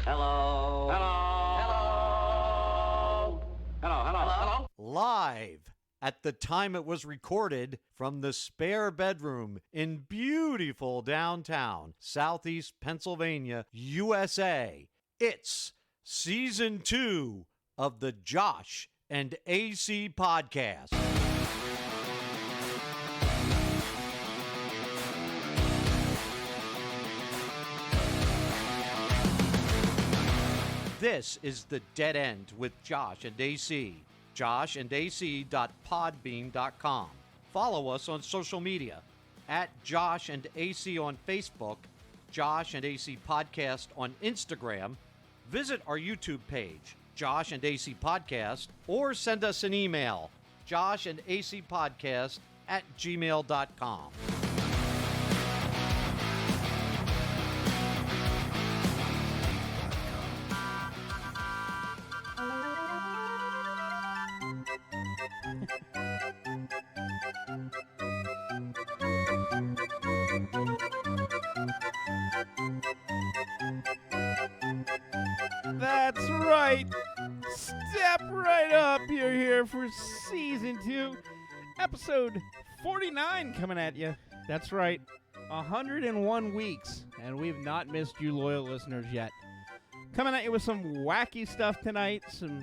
Hello. Hello. Hello. Hello. Live at the time it was recorded from the spare bedroom in beautiful downtown Southeast Pennsylvania, USA. It's Season 2 of the Josh and AC podcast. This is The Dead End with Josh and AC. joshandac.podbean.com. Follow us on social media at Josh and AC on Facebook, Josh and AC Podcast on Instagram. Visit our YouTube page, Josh and AC Podcast, or send us an email, joshandacpodcast@gmail.com. That's right. Step right up. You're here for Season 2, Episode 49 coming at you. That's right. 101 weeks, and we've not missed you loyal listeners yet. Coming at you with some wacky stuff tonight, some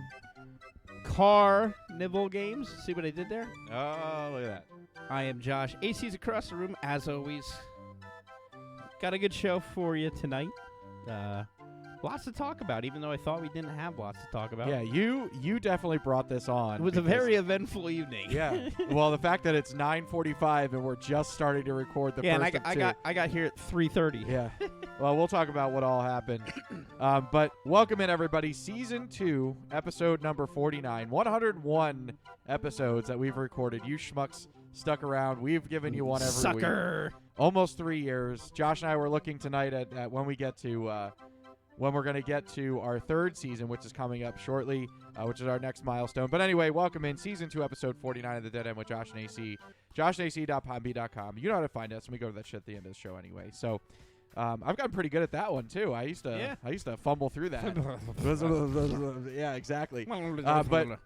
car nibble games. See what I did there? Oh, look at that. I am Josh. AC's across the room, as always. Got a good show for you tonight. Lots to talk about, even though I thought we didn't have lots to talk about. Yeah, you definitely brought this on. It was a very eventful evening. Yeah. Well, the fact that it's 9:45 and we're just starting to record the first and I got here at 3:30. Yeah. Well, we'll talk about what all happened. But welcome in, everybody. Season 2, episode number 49. 101 episodes that we've recorded. You schmucks stuck around. We've given you one every Sucker. week. Almost 3 years. Josh and I were looking tonight at when we get to... when we're going to get to our third season, which is coming up shortly, which is our next milestone. But anyway, welcome in Season 2, Episode 49 of The Dead End with Josh and AC. joshandac.podbean.com. You know how to find us, and we go to that shit at the end of the show anyway. So I've gotten pretty good at that one, too. I used to fumble through that. Yeah, exactly. But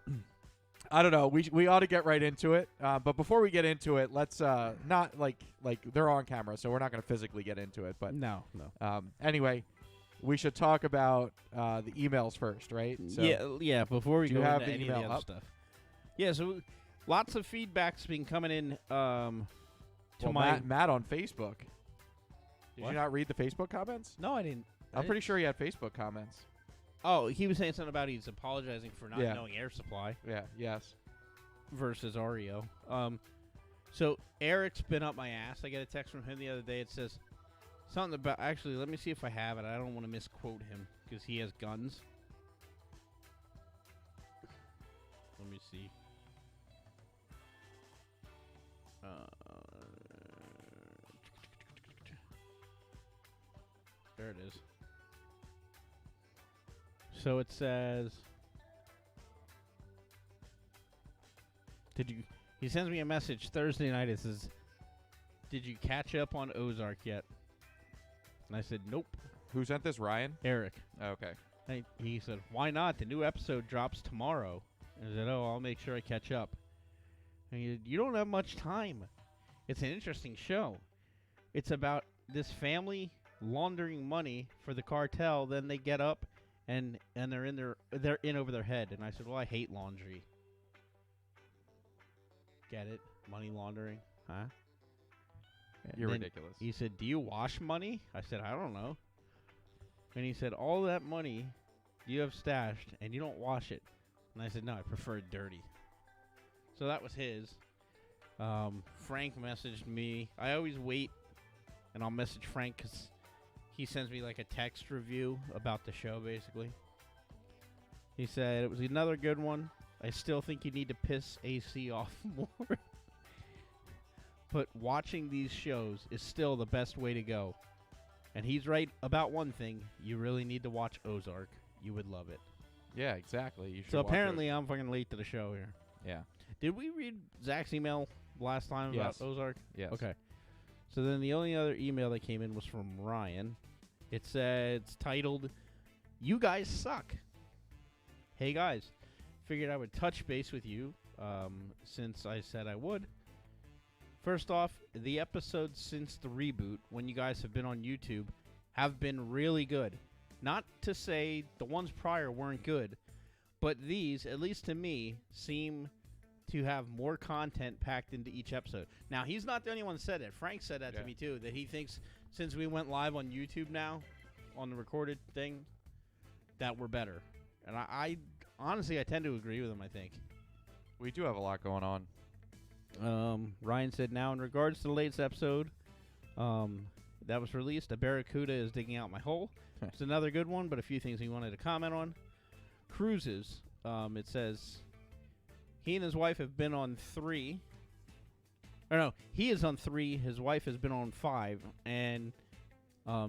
I don't know. We ought to get right into it. But before we get into it, let's not like they're on camera, so we're not going to physically get into it. But No. Anyway, we should talk about the emails first, right? So yeah. Before we do go you have into the any of the email other up? stuff. Yeah, so lots of feedback's been coming in to well, my... Matt on Facebook. Did What? you not read the Facebook comments? No, I didn't. I'm pretty sure he had Facebook comments. Oh, he was saying something about he's apologizing for not Yeah. knowing air supply Yeah, yes. versus REO. So Eric's been up my ass. I got a text from him the other day. It says something about... Actually, let me see if I have it. I don't want to misquote him because he has guns. Let me see. There it is. So it says... He sends me a message Thursday night. It says, "Did you catch up on Ozark yet?" And I said, "Nope." Who sent this? Ryan? Eric. Okay. And he said, "Why not? The new episode drops tomorrow." And I said, "Oh, I'll make sure I catch up." And he said, "You don't have much time. It's an interesting show. It's about this family laundering money for the cartel. Then they get up and they're in over their head." And I said, "Well, I hate laundry." Get it? Money laundering, huh? And You're then ridiculous. He said, "Do you wash money?" I said, "I don't know." And he said, "All that money you have stashed and you don't wash it." And I said, "No, I prefer it dirty." So that was his. Frank messaged me. I always wait and I'll message Frank because he sends me like a text review about the show, basically. He said, "It was another good one. I still think you need to piss AC off more. But watching these shows is still the best way to go. And he's right about one thing. You really need to watch Ozark. You would love it." Yeah, exactly. You should So watch apparently I'm fucking late to the show here. Yeah. Did we read Zach's email last time Yes. about Ozark? Yes. Okay. So then the only other email that came in was from Ryan. It's titled, You guys suck. Hey guys, figured I would touch base with you since I said I would. First off, the episodes since the reboot, when you guys have been on YouTube, have been really good. Not to say the ones prior weren't good, but these, at least to me, seem to have more content packed into each episode. Now, he's not the only one that said it. Frank said that to me, too, that he thinks since we went live on YouTube now, on the recorded thing, that we're better. And I honestly, I tend to agree with him, I think. We do have a lot going on. Ryan said, now in regards to the latest episode that was released, a barracuda is digging out my hole. It's another good one, but a few things he wanted to comment on. Cruises. It says he and his wife have been on 3. Or no, he is on 3. His wife has been on 5, and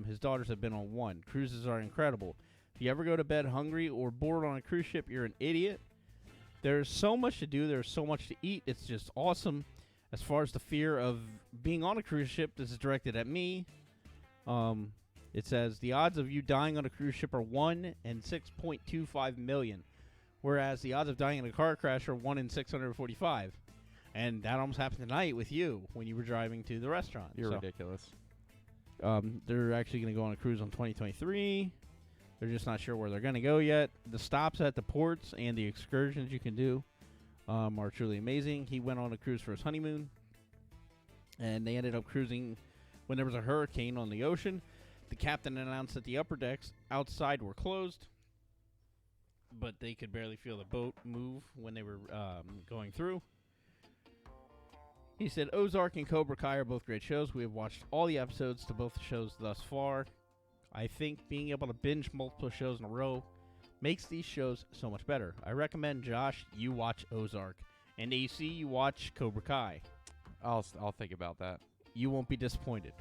his daughters have been on 1. Cruises are incredible. If you ever go to bed hungry or bored on a cruise ship, you're an idiot. There's so much to do. There's so much to eat. It's just awesome. As far as the fear of being on a cruise ship, this is directed at me. It says the odds of you dying on a cruise ship are 1 in 6.25 million, whereas the odds of dying in a car crash are 1 in 645. And that almost happened tonight with you when you were driving to the restaurant. You're ridiculous. They're actually going to go on a cruise on 2023. They're just not sure where they're going to go yet. The stops at the ports and the excursions you can do are truly amazing. He went on a cruise for his honeymoon, and they ended up cruising when there was a hurricane on the ocean. The captain announced that the upper decks outside were closed, but they could barely feel the boat move when they were going through. He said, Ozark and Cobra Kai are both great shows. We have watched all the episodes to both shows thus far. I think being able to binge multiple shows in a row makes these shows so much better. I recommend, Josh, you watch Ozark, and AC, you watch Cobra Kai. I'll think about that. You won't be disappointed.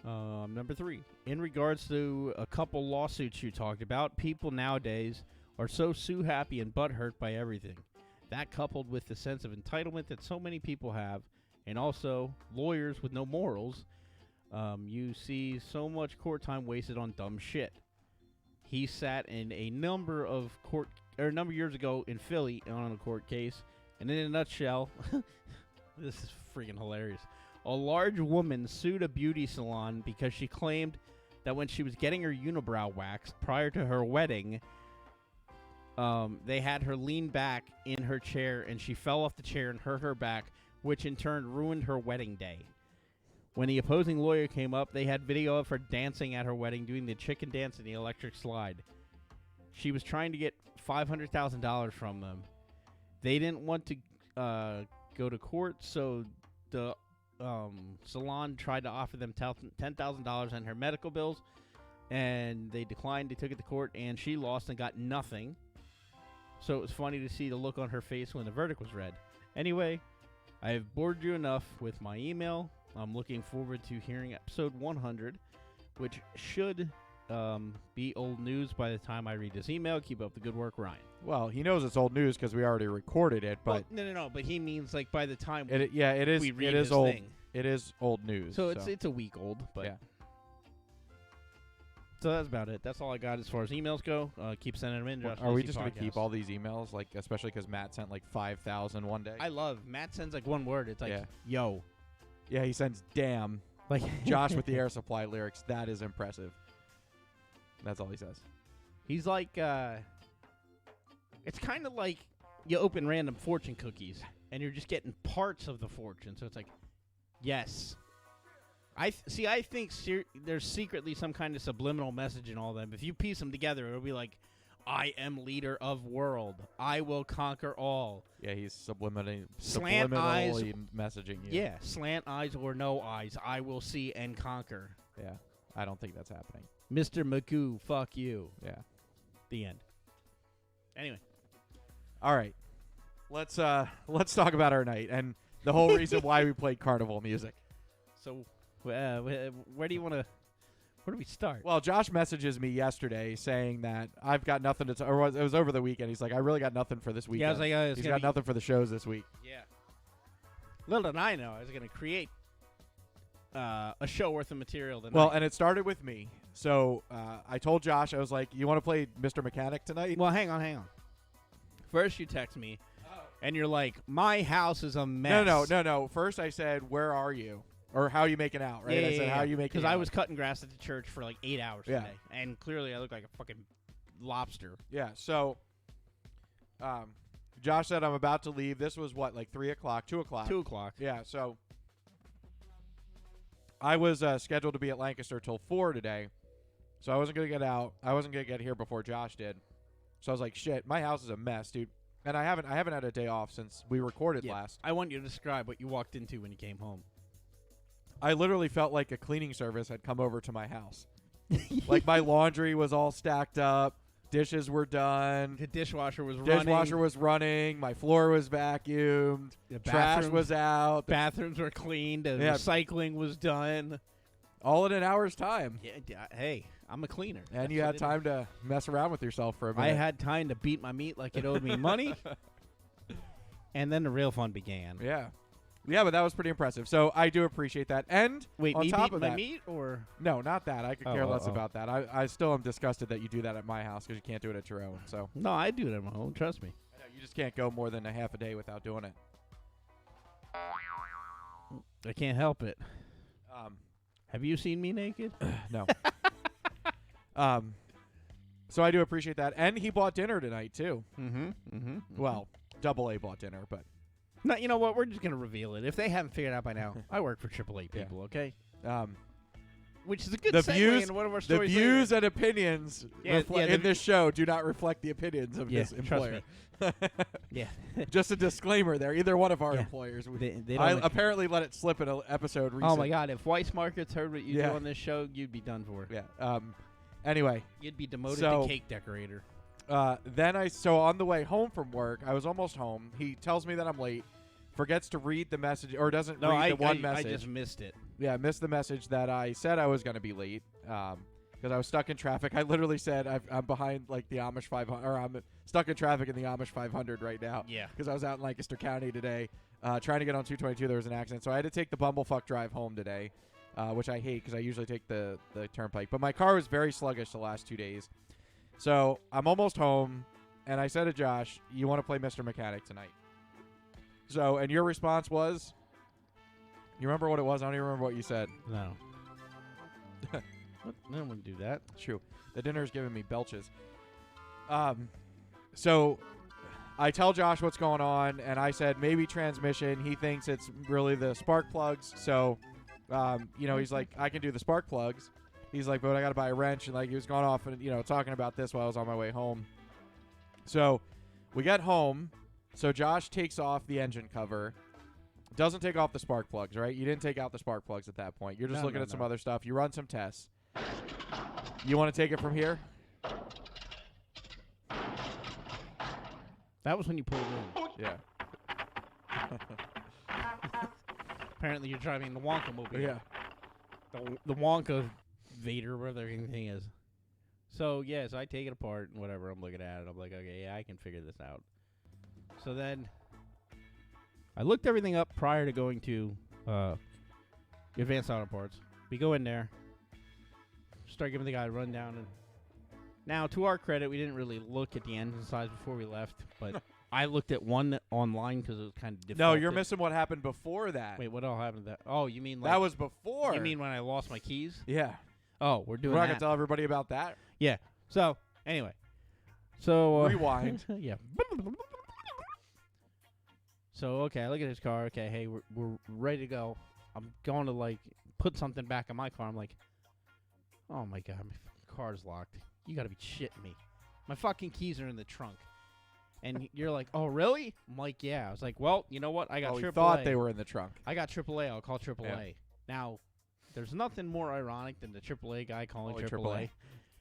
Number 3, in regards to a couple lawsuits you talked about, people nowadays are so sue-happy and butthurt by everything. That coupled with the sense of entitlement that so many people have, and also lawyers with no morals, you see so much court time wasted on dumb shit. He sat in a number of years ago in Philly on a court case, and in a nutshell, this is freaking hilarious. A large woman sued a beauty salon because she claimed that when she was getting her unibrow waxed prior to her wedding, they had her lean back in her chair, and she fell off the chair and hurt her back, which in turn ruined her wedding day. When the opposing lawyer came up, they had video of her dancing at her wedding, doing the chicken dance and the electric slide. She was trying to get $500,000 from them. They didn't want to go to court, so the salon tried to offer them $10,000 on her medical bills, and they declined. They took it to court, and she lost and got nothing. So it was funny to see the look on her face when the verdict was read. Anyway, I have bored you enough with my email. I'm looking forward to hearing episode 100, which should be old news by the time I read this email. Keep up the good work, Ryan. Well, he knows it's old news because we already recorded it, but well, no. But he means like by the time it is. we read it is his old. thing. It is old news. So it's a week old, but yeah. So that's about it. That's all I got as far as emails go. Keep sending them in. Josh Are we Lacey just going to keep Podcast. all these emails, like especially because Matt sent like 5,000 one day? I love Matt sends like one word. It's like yo. Yeah, he sends damn. Like Josh with the Air Supply lyrics. That is impressive. That's all he says. He's like, it's kind of like you open random fortune cookies and you're just getting parts of the fortune. So it's like, yes. I think there's secretly some kind of subliminal message in all of them. If you piece them together, it'll be like, I am leader of world. I will conquer all. Yeah, he's subliminally messaging you. Yeah, slant eyes or no eyes. I will see and conquer. Yeah, I don't think that's happening. Mr. Magoo, fuck you. Yeah. The end. Anyway. All right. Let's talk about our night and the whole reason why we played carnival music. So, where do you want to... Where do we start? Well, Josh messages me yesterday saying that I've got nothing to... Or it was over the weekend. He's like, I really got nothing for this weekend. Yeah, I was like, he's got nothing for the shows this week. Yeah. Little did I know I was going to create a show worth of material tonight. Well, and it started with me. So I told Josh, I was like, "You want to play Mr. Mechanic tonight?" well, hang on. First, you text me, and you're like, "My house is a mess." No. First, I said, "Where are you?" Or how you making out, right? Yeah, I said, "How you making?" Because out? I was cutting grass at the church for like 8 hours Yeah. today, and clearly I look like a fucking lobster. Yeah. So, Josh said, "I'm about to leave." This was what, like 3 o'clock, 2 o'clock. 2 o'clock. Yeah. So, I was scheduled to be at Lancaster till 4 today, so I wasn't gonna get out. I wasn't gonna get here before Josh did. So I was like, "Shit, my house is a mess, dude." And I haven't had a day off since we recorded last. I want you to describe what you walked into when you came home. I literally felt like a cleaning service had come over to my house. Like my laundry was all stacked up, dishes were done, The dishwasher was dishwasher was running, my floor was vacuumed, The trash bathroom- was out, bathrooms were cleaned. The Yeah. recycling was done. all in an hour's time. Yeah, hey, I'm a cleaner. And That's you what had it time to mess around with yourself for a is. minute. I had time to beat my meat like it owed me money. And then the real fun began. Yeah. Yeah, but that was pretty impressive. So I do appreciate that. And Wait, on me top beat of my that, meat or no, not that. I could care Oh, less oh. about that. I still am disgusted that you do that at my house because you can't do it at your own. So no? I do it at my home. Trust me. I know, you just can't go more than a half a day without doing it. I can't help it. Um, Have you seen me naked? no. So I do appreciate that. And he bought dinner tonight too. Mm-hmm. Well, Double A bought dinner, but No, you know what? We're just gonna reveal it. If they haven't figured out by now, I work for AAA Yeah. people. Okay, um, which is a good the segue views, into one of our the stories views later. and opinions Yeah, yeah, in this show do not reflect the opinions of Yeah, this trust employer. Yeah, Just a disclaimer there. Either one of our Yeah. employers. they I don't. apparently let it slip in an episode recently. Oh my God! If Weiss Markets heard what you Yeah. do on this show, you'd be done for. Yeah. Anyway, You'd be demoted So- to cake decorator. then so on the way home from work, I was almost home. He tells me that I'm late, forgets to read the message or doesn't No, read I, the one I message. just missed it. Yeah, missed the message that I said I was going to be late because I was stuck in traffic. I literally said I'm behind like the Amish 500, or I'm stuck in traffic in the Amish 500 right now. Yeah. Because I was out in Lancaster County today trying to get on 222. There was an accident, so I had to take the bumblefuck drive home today, which I hate because I usually take the turnpike. But my car was very sluggish the last 2 days, so I'm almost home. And I said to Josh, "You want to play Mr. Mechanic tonight?" So, and your response was. You remember what it was? I don't even remember what you said. No. What? No one would do that. True. The dinner's giving me belches. So I tell Josh what's going on, and I said maybe transmission. He thinks it's really the spark plugs. So, he's like, I can do the spark plugs. He's like, but I got to buy a wrench. And like, he was going off and, talking about this while I was on my way home. So we get home. So Josh takes off the engine cover. Doesn't take off the spark plugs, right? You didn't take out the spark plugs at that point. You're just looking at some other stuff. You run some tests. You want to take it from here? That was when you pulled in. Yeah. Apparently, you're driving the Wonka mobile. Yeah. The Wonka Vader, whatever everything is. So, yes, I take it apart and whatever. I'm looking at it. I'm like, okay, yeah, I can figure this out. So then I looked everything up prior to going to Advanced Auto Parts. We go in there, start giving the guy a rundown. And now, to our credit, we didn't really look at the engine size before we left, but I looked at one online because it was kind of defaulted. No, you're missing what happened before that. Wait, what all happened to that? Oh, you mean like... That was before. You mean when I lost my keys? Yeah. Oh, we're doing We're not that. going to tell everybody about that. Yeah. So, anyway. So, Rewind. Yeah. So, okay, I look at his car. Okay, hey, we're ready to go. I'm going to, like, put something back in my car. I'm like, oh, my God, my car's locked. You got to be shitting me. My fucking keys are in the trunk. And you're like, oh, really? I'm like, yeah. I was like, well, you know what? I got Oh, AAA. we thought they were in the trunk. I got AAA. I'll call AAA. Yeah. Now, there's nothing more ironic than the AAA guy calling Calling AAA.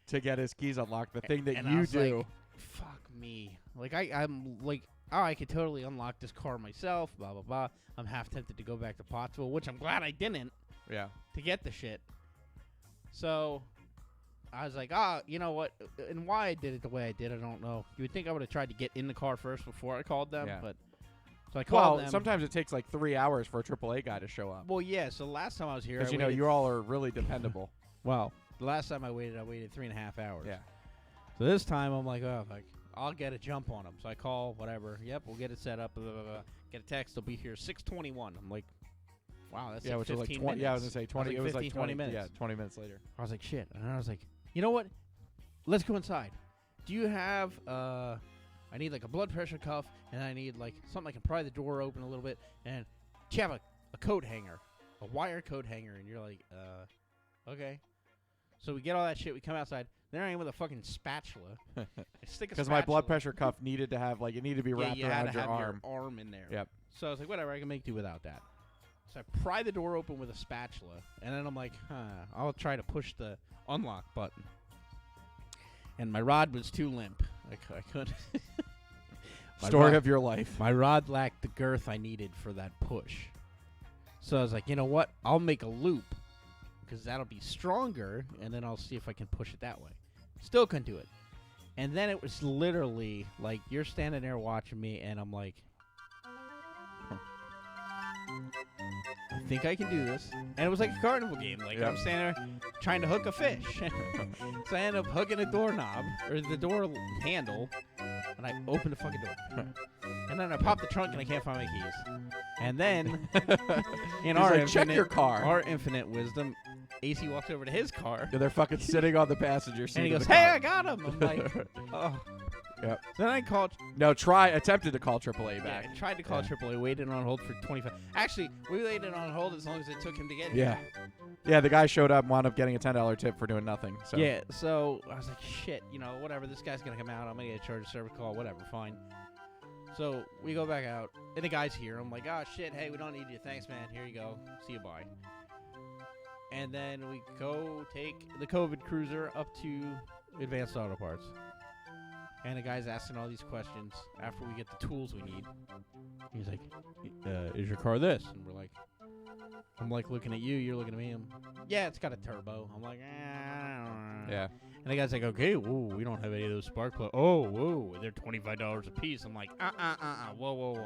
To get his keys unlocked, the thing that And I you was do. like, fuck me. Like, I'm like, oh, I could totally unlock this car myself, blah, blah, blah. I'm half tempted to go back to Pottsville, which I'm glad I didn't, Yeah. to get the shit. So, I was like, you know what? And why I did it the way I did, I don't know. You would think I would have tried to get in the car first before I called them, Yeah. but... So I called Well, them. sometimes it takes like 3 hours for a AAA guy to show up. Well, yeah. So the last time I was here, Because I waited, you all are really dependable. well, the last time I waited 3.5 hours. Yeah. So this time I'm like, oh, I'll get a jump on them. So I call, whatever. Yep, we'll get it set up. Blah, blah, blah. Get a text. They'll be here 6:21. I'm like, wow, that's Yeah, like which was 15 like 20. minutes. Yeah, I was gonna say 20. Like It was 15, like 20 minutes. Yeah, 20 minutes later. I was like, shit. And I was like, you know what? Let's go inside. Do you have, I need like a blood pressure cuff, and I need like something I can pry the door open a little bit. And do you have a coat hanger, a wire coat hanger? And you're like, okay. So we get all that shit. We come outside. There I am with a fucking spatula. I stick a Because my blood spatula- pressure cuff needed to have like it needed to be Yeah, wrapped you had around to your have arm. your arm in there. Yep. So I was like, whatever, I can make do without that. So I pry the door open with a spatula, and then I'm like, I'll try to push the unlock button. And my rod was too limp. I couldn't. Story of your life. My rod lacked the girth I needed for that push. So I was like, you know what? I'll make a loop, because that'll be stronger, and then I'll see if I can push it that way. Still couldn't do it. And then it was literally like you're standing there watching me, and I'm like, I think I can do this. And it was like a carnival game. Like Yep. I'm standing there trying to hook a fish. So I end up hooking a doorknob, or the door handle, and I open the fucking door. And then I pop the trunk, and I can't find my keys. And then, in He's our like, check your car. our infinite wisdom, AC walks over to his car, Yeah, they're fucking sitting on the passenger seat. and he of goes, the "Hey, car. I got him." I'm like, "Oh." Yep. Then I called. No, attempted to call AAA Yeah, back. I tried to call Yeah. AAA. Waited on hold for 25. Actually, we waited on hold as long as it took him to get Yeah. here. Yeah, the guy showed up and wound up getting a $10 tip for doing nothing. So Yeah. So I was like, shit. Whatever. This guy's gonna come out. I'm gonna get a charge of service call. Whatever. Fine. So we go back out, and the guy's here. I'm like, oh shit. Hey, we don't need you. Thanks, man. Here you go. See you. Bye. And then we go take the COVID cruiser up to Advanced Auto Parts. And the guy's asking all these questions after we get the tools we need. He's like, is your car this? And we're like, I'm like looking at you, you're looking at me. Yeah, it's got a turbo. I'm like, Yeah. And the guy's like, okay, whoa, we don't have any of those spark plugs. Oh, whoa, they're $25 a piece. I'm like, whoa.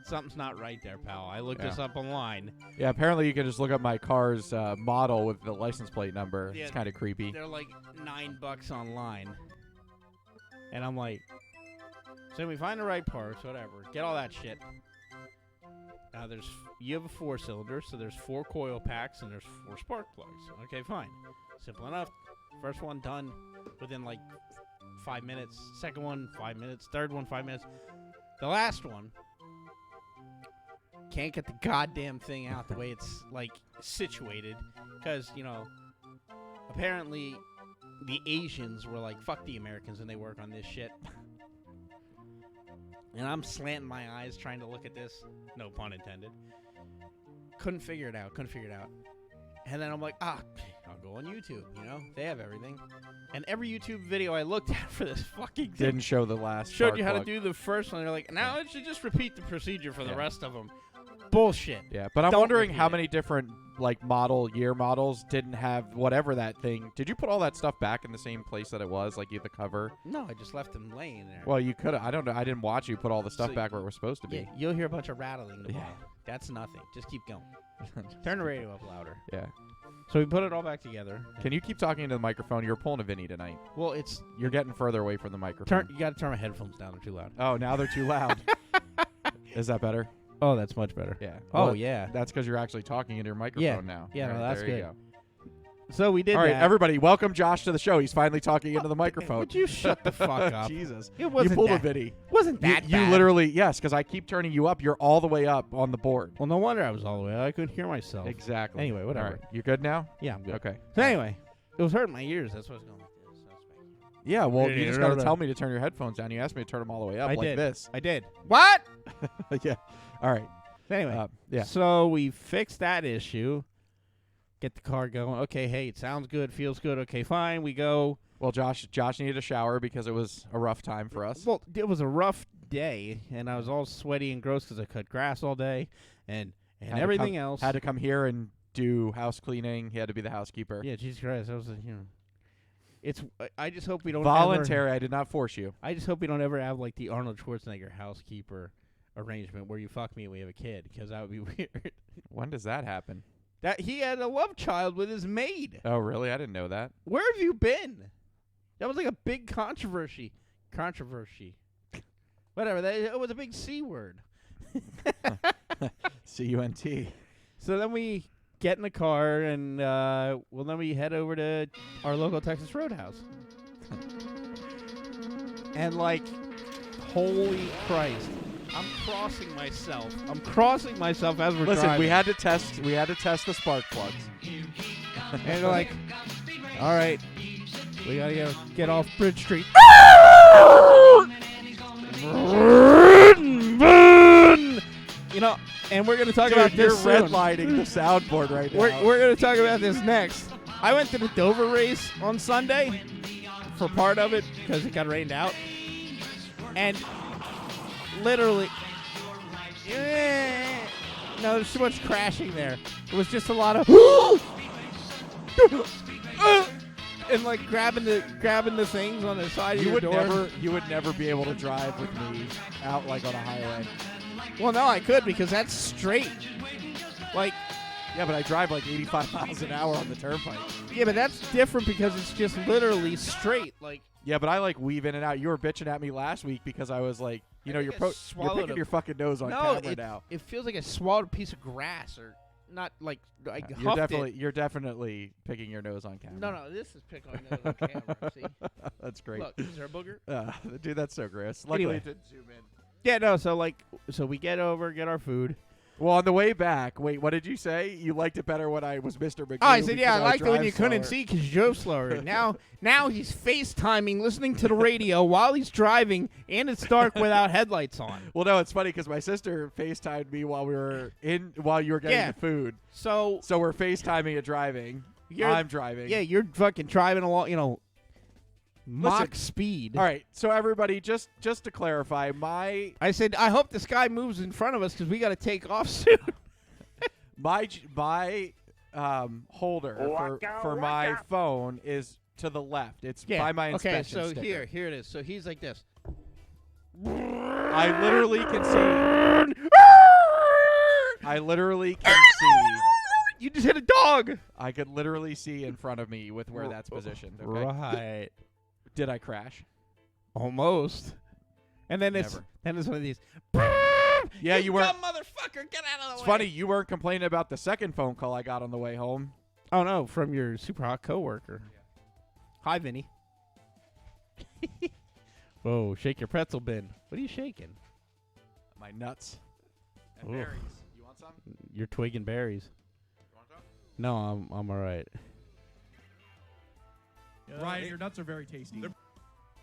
Something's not right there, pal. I looked this up online. Yeah, apparently you can just look up my car's model with the license plate number. Yeah, It's kind of creepy. They're like $9 online. And I'm like, so we find the right parts, whatever. Get all that shit. Now you have a 4-cylinder, so there's 4 coil packs and there's 4 spark plugs. Okay, fine. Simple enough. First one done within like 5 minutes. Second one, 5 minutes. Third one, 5 minutes. The last one, can't get the goddamn thing out the way it's like situated. Because, apparently the Asians were like, fuck the Americans, and they work on this shit. And I'm slanting my eyes trying to look at this. No pun intended. Couldn't figure it out. And then I'm like, I'll go on YouTube, They have everything. And every YouTube video I looked at for this fucking thing Didn't show the last showed spark you how to plug. do the first one. They're like, now it should just repeat the procedure for the rest of them. Bullshit. Yeah, but I'm Don't wondering repeat how it. many different year models didn't have whatever that thing. Did you put all that stuff back in the same place that it was, like the cover? No, I just left them laying there. Well, you could have. I don't know. I didn't watch you put all the stuff So back where it was supposed to be. Yeah, you'll hear a bunch of rattling tomorrow. Yeah. That's nothing. Just keep going. Turn the radio up louder. Yeah. So we put it all back together. Can you keep talking into the microphone? You're pulling a Vinny tonight. Well, it's You're getting further away from the microphone. you got to turn my headphones down. They're too loud. Oh, now they're too loud. Is that better? Oh, that's much better. Yeah. Oh, Well, yeah. That's because you're actually talking into your microphone now. Yeah, All no, right, that's there you good. go. So we did All right, that. everybody, welcome Josh to the show. He's finally talking into the microphone. Would you shut the fuck up? Jesus. It You wasn't pulled a that, Vinny. wasn't You, that you bad. literally, yes, because I keep turning you up. You're all the way up on the board. Well, no wonder I was all the way out. I couldn't hear myself. Exactly. Anyway, whatever. All right. You good now? Yeah, I'm good. Okay. So anyway, it was hurting my ears. That's what I was going like this. Yeah, well, you just got to Yeah. tell me to turn your headphones down. You asked me to turn them all the way up I like did. this. I did. What? Yeah. All right. Anyway, Yeah. So we fixed that issue. Get the car going. Okay, hey, it sounds good, feels good. Okay, fine. We go. Well, Josh needed a shower because it was a rough time for us. Well, it was a rough day, and I was all sweaty and gross because I cut grass all day, and Had to everything come- else. Had to come here and do house cleaning. He had to be the housekeeper. Yeah, Jesus Christ, I was It's. I just hope we don't Voluntary. I did not force you. I just hope we don't ever have like the Arnold Schwarzenegger housekeeper, arrangement where you fuck me and we have a kid, because that would be weird. When does that happen? That he had a love child with his maid. Oh, really? I didn't know that. Where have you been? That was like a big controversy. Whatever. It was a big C word. CUNT. So then we get in the car and then we head over to our local Texas Roadhouse. And like, holy Christ. I'm crossing myself as we're Listen, driving. we had to test the spark plugs. And they're like, all right, we gotta get off Bridge Street. You know, and we're gonna talk about You're this soon. redlining the soundboard right now. We're gonna talk about this next. I went to the Dover race on Sunday for part of it because it got rained out, and literally, no, there's too much crashing there. It was just a lot of and like grabbing the things on the side of your door. You would never be able to drive with me out like on a highway. Well, no, I could because that's straight. Like, yeah, but I drive like 85 miles an hour on the turnpike. Yeah, but that's different because it's just literally straight. Like, yeah, but I like weave in and out. You were bitching at me last week because I was like, you know, you're picking your fucking nose on camera now. It feels like I swallowed a piece of grass or not like I huffed You're definitely picking your nose on camera. No, this is picking my nose on camera. See? That's great. Look, is there a booger? Dude, that's so gross. Luckily, Anyway. it didn't zoom in. Yeah, no, so we get our food. Well, on the way back, wait, what did you say? You liked it better when I was Mr. McGee? Oh, I said, yeah, I liked it when you drive couldn't slower. see because you drove slower. now he's FaceTiming, listening to the radio while he's driving, and it's dark without headlights on. Well, no, it's funny because my sister FaceTimed me while you were getting the food. So we're FaceTiming and driving. I'm driving. Yeah, you're fucking driving along, Mach Listen, speed. All right, so everybody, just to clarify, I said, I hope this guy moves in front of us because we got to take off soon. my holder for my phone is to the left. It's by my inspection so sticker. here it is. So he's like this. I literally can see. You just hit a dog. I could literally see in front of me with where that's positioned. Okay? Right. Did I crash? Almost. And then it's one of these. Yeah, you weren't. Dumb motherfucker, get out of the way. It's funny you weren't complaining about the second phone call I got on the way home. Oh no, from your super hot coworker. Hi, Vinny. Whoa, shake your pretzel bin. What are you shaking? My nuts and Oof. berries. You want some? You're twigging berries. You want some? No, I'm all right. Ryan, your nuts are very tasty.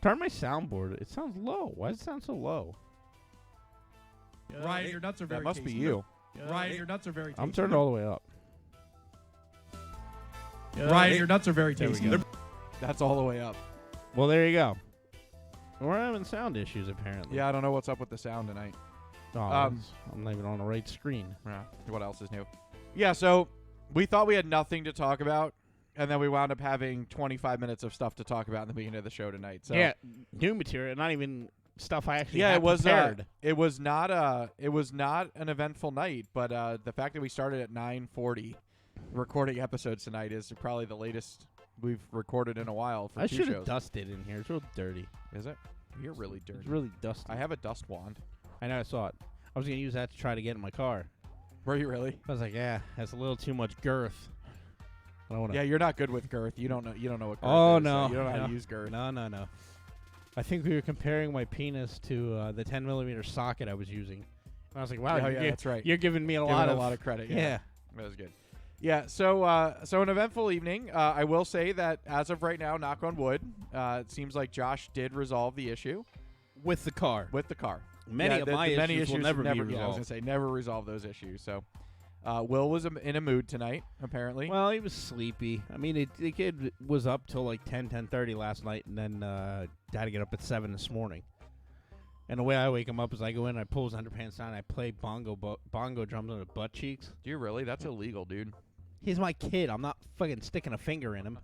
Turn my soundboard. It sounds low. Why does it sound so low? Ryan, your nuts are very That must tasty. be you. Ryan, your nuts are very tasty. I'm turned all the way up. Ryan, your nuts are very There we tasty. go. That's all the way up. Well, there you go. We're having sound issues, apparently. Yeah, I don't know what's up with the sound tonight. Oh, I'm not even on the right screen. Yeah. What else is new? Yeah, so we thought we had nothing to talk about, and then we wound up having 25 minutes of stuff to talk about in the beginning of the show tonight. So Yeah, new material, not even stuff I actually yeah, had it was prepared. it was not an eventful night, but the fact that we started at 9:40 recording episodes tonight is probably the latest we've recorded in a while for I two should shows. have dusted in here. It's real dirty. Is it? You're really dirty. It's really dusty. I have a dust wand. I know, I saw it. I was going to use that to try to get in my car. Were you really? I was like, yeah, that's a little too much girth. I don't wanna Yeah, you're not good with girth. You don't know what girth Oh, is. no. So you don't know how no. to use girth. No. I think we were comparing my penis to the 10-millimeter socket I was using. And I was like, wow, Oh, yeah, that's right. You're giving me a Giving lot of credit. Yeah. That was good. Yeah, so an eventful evening. I will say that as of right now, knock on wood, it seems like Josh did resolve the issue With the car. with the car. Many of my many issues will never be Yeah, I was resolved. gonna say never resolve those issues. So Will was in a mood tonight, apparently. Well, he was sleepy. I mean, the kid was up till like 10:30 last night, and then had to get up at 7 this morning. And the way I wake him up is I go in, I pull his underpants down, and I play bongo drums on his butt cheeks. Do you really? That's illegal, dude. He's my kid. I'm not fucking sticking a finger in him.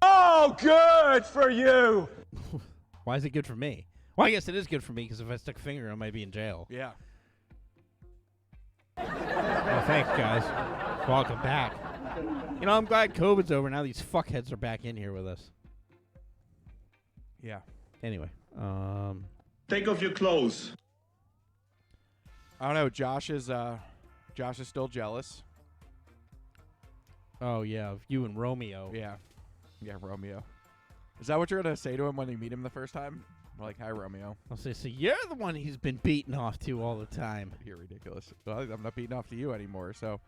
Oh, good for you. Why is it good for me? Well, I guess it is good for me because if I stick a finger, I might be in jail. Yeah. Well, thanks, guys. Welcome back. You know, I'm glad COVID's over. Now these fuckheads are back in here with us. Yeah. Anyway, Take off your clothes. I don't know. Josh is still jealous. oh yeah, you and Romeo. Yeah. Yeah, Romeo. Is that what you're going to say to him when you meet him the first time? We're like, hi, Romeo. I'll say, so you're the one he's been beating off to all the time. You're ridiculous. Well, I'm not beating off to you anymore, so.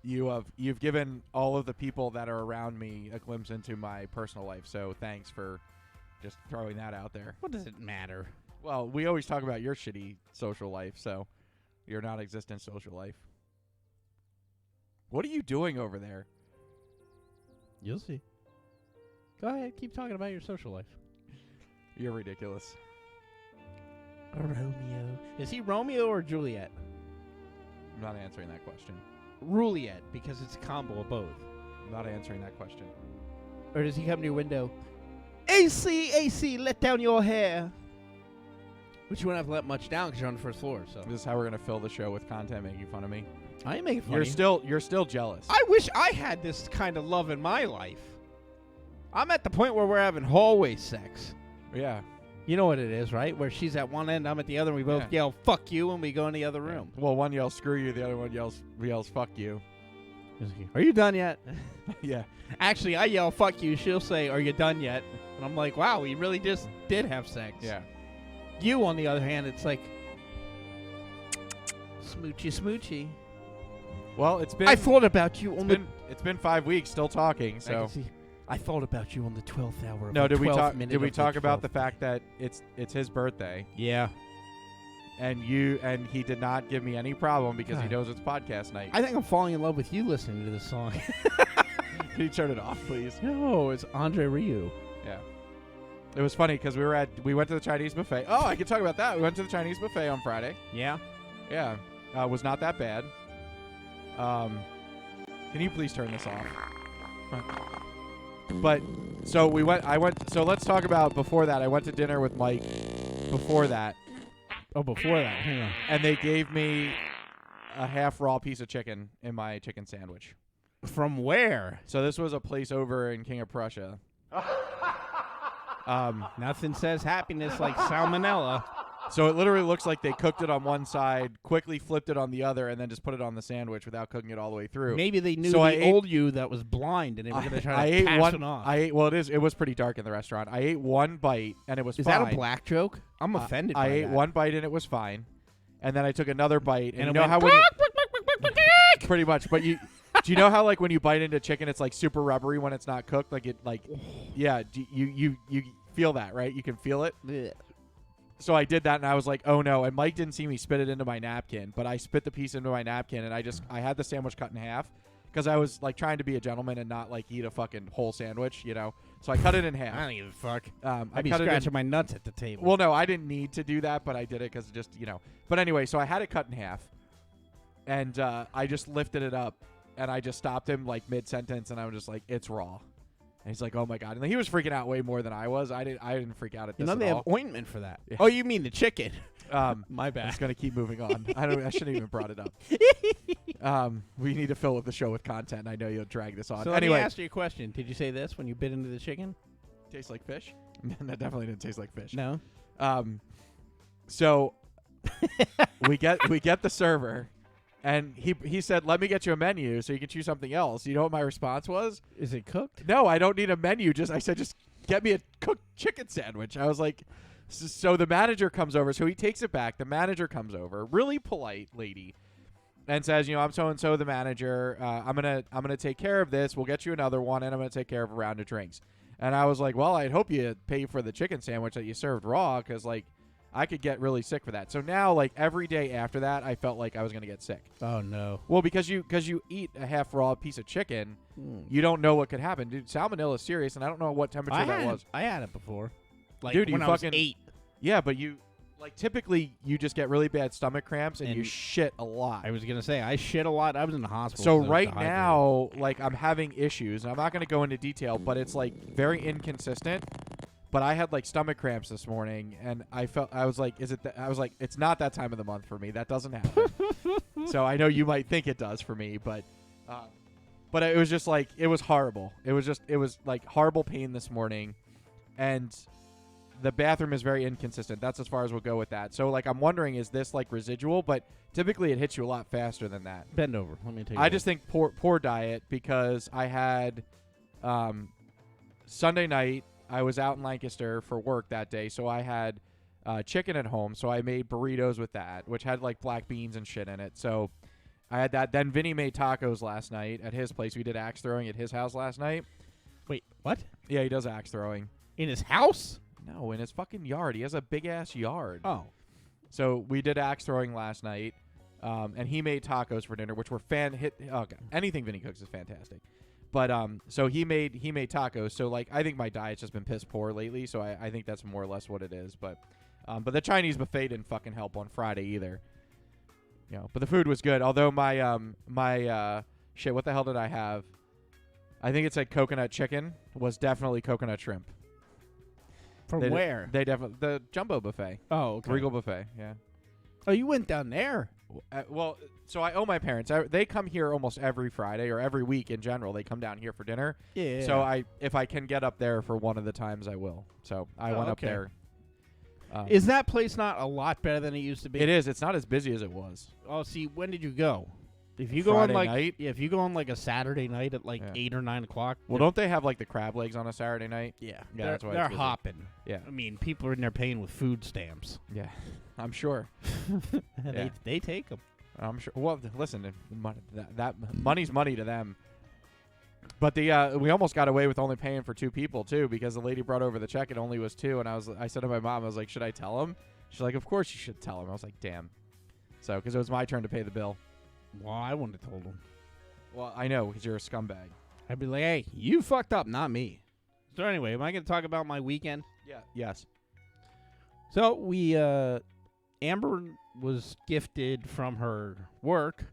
You've given all of the people that are around me a glimpse into my personal life, so thanks for just throwing that out there. What does it matter? Well, we always talk about your shitty social life, so your non-existent social life. What are you doing over there? You'll see. Go ahead, keep talking about your social life. You're ridiculous. Romeo. Is he Romeo or Juliet? I'm not answering that question. Juliet, because it's a combo of both. I'm not answering that question. Or does he come to your window? AC, let down your hair. Which you won't have to let much down because you're on the first floor. So This is how we're gonna fill the show with content making fun of me. I ain't making fun You're of you. still jealous. I wish I had this kind of love in my life. I'm at the point where we're having hallway sex. Yeah. You know what it is, right? Where she's at one end, I'm at the other, and we both Yeah. yell, fuck you, and we go in the other room. Well, one yells screw you, the other one yells fuck you. Are you done yet? Yeah. Actually, I yell, fuck you. She'll say, are you done yet? And I'm like, wow, we really just did have sex. Yeah. You, on the other hand, it's like, smoochy, smoochy. Well, it's been I thought about you on it's been 5 weeks, still talking. I So can see. I thought about you on the 12th hour. Of no, the did we 12th talk? minute Did we of talk about the 12th fact that it's his birthday, Yeah. and he did not give me any problem because he God. knows it's podcast night. I think I'm falling in love with you listening to this song. Can you turn it off, please? No, it's Andre Ryu. Yeah. It was funny because we went to the Chinese buffet. Oh, I can talk about that. We went to the Chinese buffet on Friday. Yeah. Yeah. Was not that bad. Can you please turn this off? But so so let's talk about before that. I went to dinner with Mike before that, Oh, before that, hang on. and they gave me a half raw piece of chicken in my chicken sandwich. From where? So this was a place over in King of Prussia. Nothing says happiness like salmonella. So it literally looks like they cooked it on one side, quickly flipped it on the other, and then just put it on the sandwich without cooking it all the way through. Maybe they knew So I the ate- old you that was blind, and they were going to try to pass it off. Well, it was pretty dark in the restaurant. I ate one bite and it was Is fine. that a black joke? I'm offended I by ate that. one bite and it was fine, and then I took another bite, and And you it know went how when you, pretty much. But do you know how like when you bite into chicken, it's like super rubbery when it's not cooked? Like yeah. You feel that, right? You can feel it. Blech. So I did that, and I was like, oh no. And Mike didn't see me spit it into my napkin, but I spit the piece into my napkin, and I had the sandwich cut in half because I was like trying to be a gentleman and not like eat a fucking whole sandwich, you know. So I cut it in I half. don't give a fuck. I I'd be cut it in, scratching my nuts at the table. well, no, I didn't need to do that, but I did it because just, you know. But anyway, so I had it cut in half, and I just lifted it up, and I just stopped him like mid-sentence, and I was just like, it's raw. And he's like, oh my God. And he was freaking out way more than I was. I didn't freak out at this you know at they all. have ointment for that. Yeah. Oh, you mean the chicken? My I'm bad. just gonna keep moving on. I shouldn't even brought it up. We need to fill the show with content. And I know you'll drag this on. So let me anyway, ask you a question. Did you say this when you bit into the chicken? tastes like fish. That definitely didn't taste like fish. No. So we get the server, and he said, "Let me get you a menu so you can choose something else." You know what my response was? Is it cooked? No, I don't need a menu. I said, just get me a cooked chicken sandwich. I was like, so the manager comes over. So he takes it back. The manager comes over, really polite lady, and says, I'm so and so the manager. I'm gonna take care of this. We'll get you another one, and I'm gonna take care of a round of drinks. And I was like, well, I'd hope you pay for the chicken sandwich that you served raw, because like I could get really sick for that. So now, like every day after that, I felt like I was gonna get sick. Oh no. Well, because you eat a half raw piece of chicken, you don't know what could happen, dude. Salmonella is serious, and I don't know what temperature that was. I had it before. Like Dude, when you I was fucking 8. Yeah, but typically you just get really bad stomach cramps and you And shit a lot. I was gonna say I shit a lot. I was in the hospital. So 'cause I was right dehydrated. now, like I'm having issues, and I'm not going to go into detail, but it's like very inconsistent. But I had like stomach cramps this morning, and I was like, it's not that time of the month for me. That doesn't happen. So I know you might think it does for me, but it was just like, it was horrible. It was like horrible pain this morning, and the bathroom is very inconsistent. That's as far as we'll go with that. So like, I'm wondering, is this like residual? But typically it hits you a lot faster than that. Bend over. Let me take. I just think poor diet, because I had Sunday night. I was out in Lancaster for work that day, so I had chicken at home. So I made burritos with that, which had like black beans and shit in it. So I had that. Then Vinny made tacos last night at his place. We did axe throwing at his house last night. Wait, what? Yeah, he does axe throwing. In his house? No, in his fucking yard. He has a big-ass yard. Oh. So we did axe throwing last night, and he made tacos for dinner, which were anything Vinny cooks is fantastic. But so he made tacos. So like, I think my diet's just been piss poor lately. So I think that's more or less what it is. But the Chinese buffet didn't fucking help on Friday either. You know, but the food was good. Although my shit, what the hell did I have? I think it said coconut chicken. Was definitely coconut shrimp. From where? The jumbo buffet. Oh, okay. Regal buffet. Yeah. Oh, you went down there. Well, so I owe my parents. They come here almost every Friday or every week in general. They come down here for dinner. Yeah. So if I can get up there for one of the times, I will. So I went up okay. there. Is that place not a lot better than it used to be? It is. It's not as busy as it was. Oh, see, when did you go? If you Friday go on night? Yeah, if you go on like a Saturday night at like 8 or 9 o'clock. Well, don't they have like the crab legs on a Saturday night? Yeah, that's why they're it's busy. hopping. Yeah. I mean, people are in there paying with food stamps. Yeah, I'm sure. Yeah. They take them. I'm sure. Well, listen, that money's money to them. But we almost got away with only paying for 2 people too, because the lady brought over the check. It only was 2, and I said to my mom, I was like, should I tell him? She's like, of course you should tell him. I was like, damn. So because it was my turn to pay the bill. Well, I wouldn't have told him. Well, I know, because you're a scumbag. I'd be like, hey, you fucked up, not me. So anyway, am I going to talk about my weekend? Yeah. Yes. So we, Amber was gifted from her work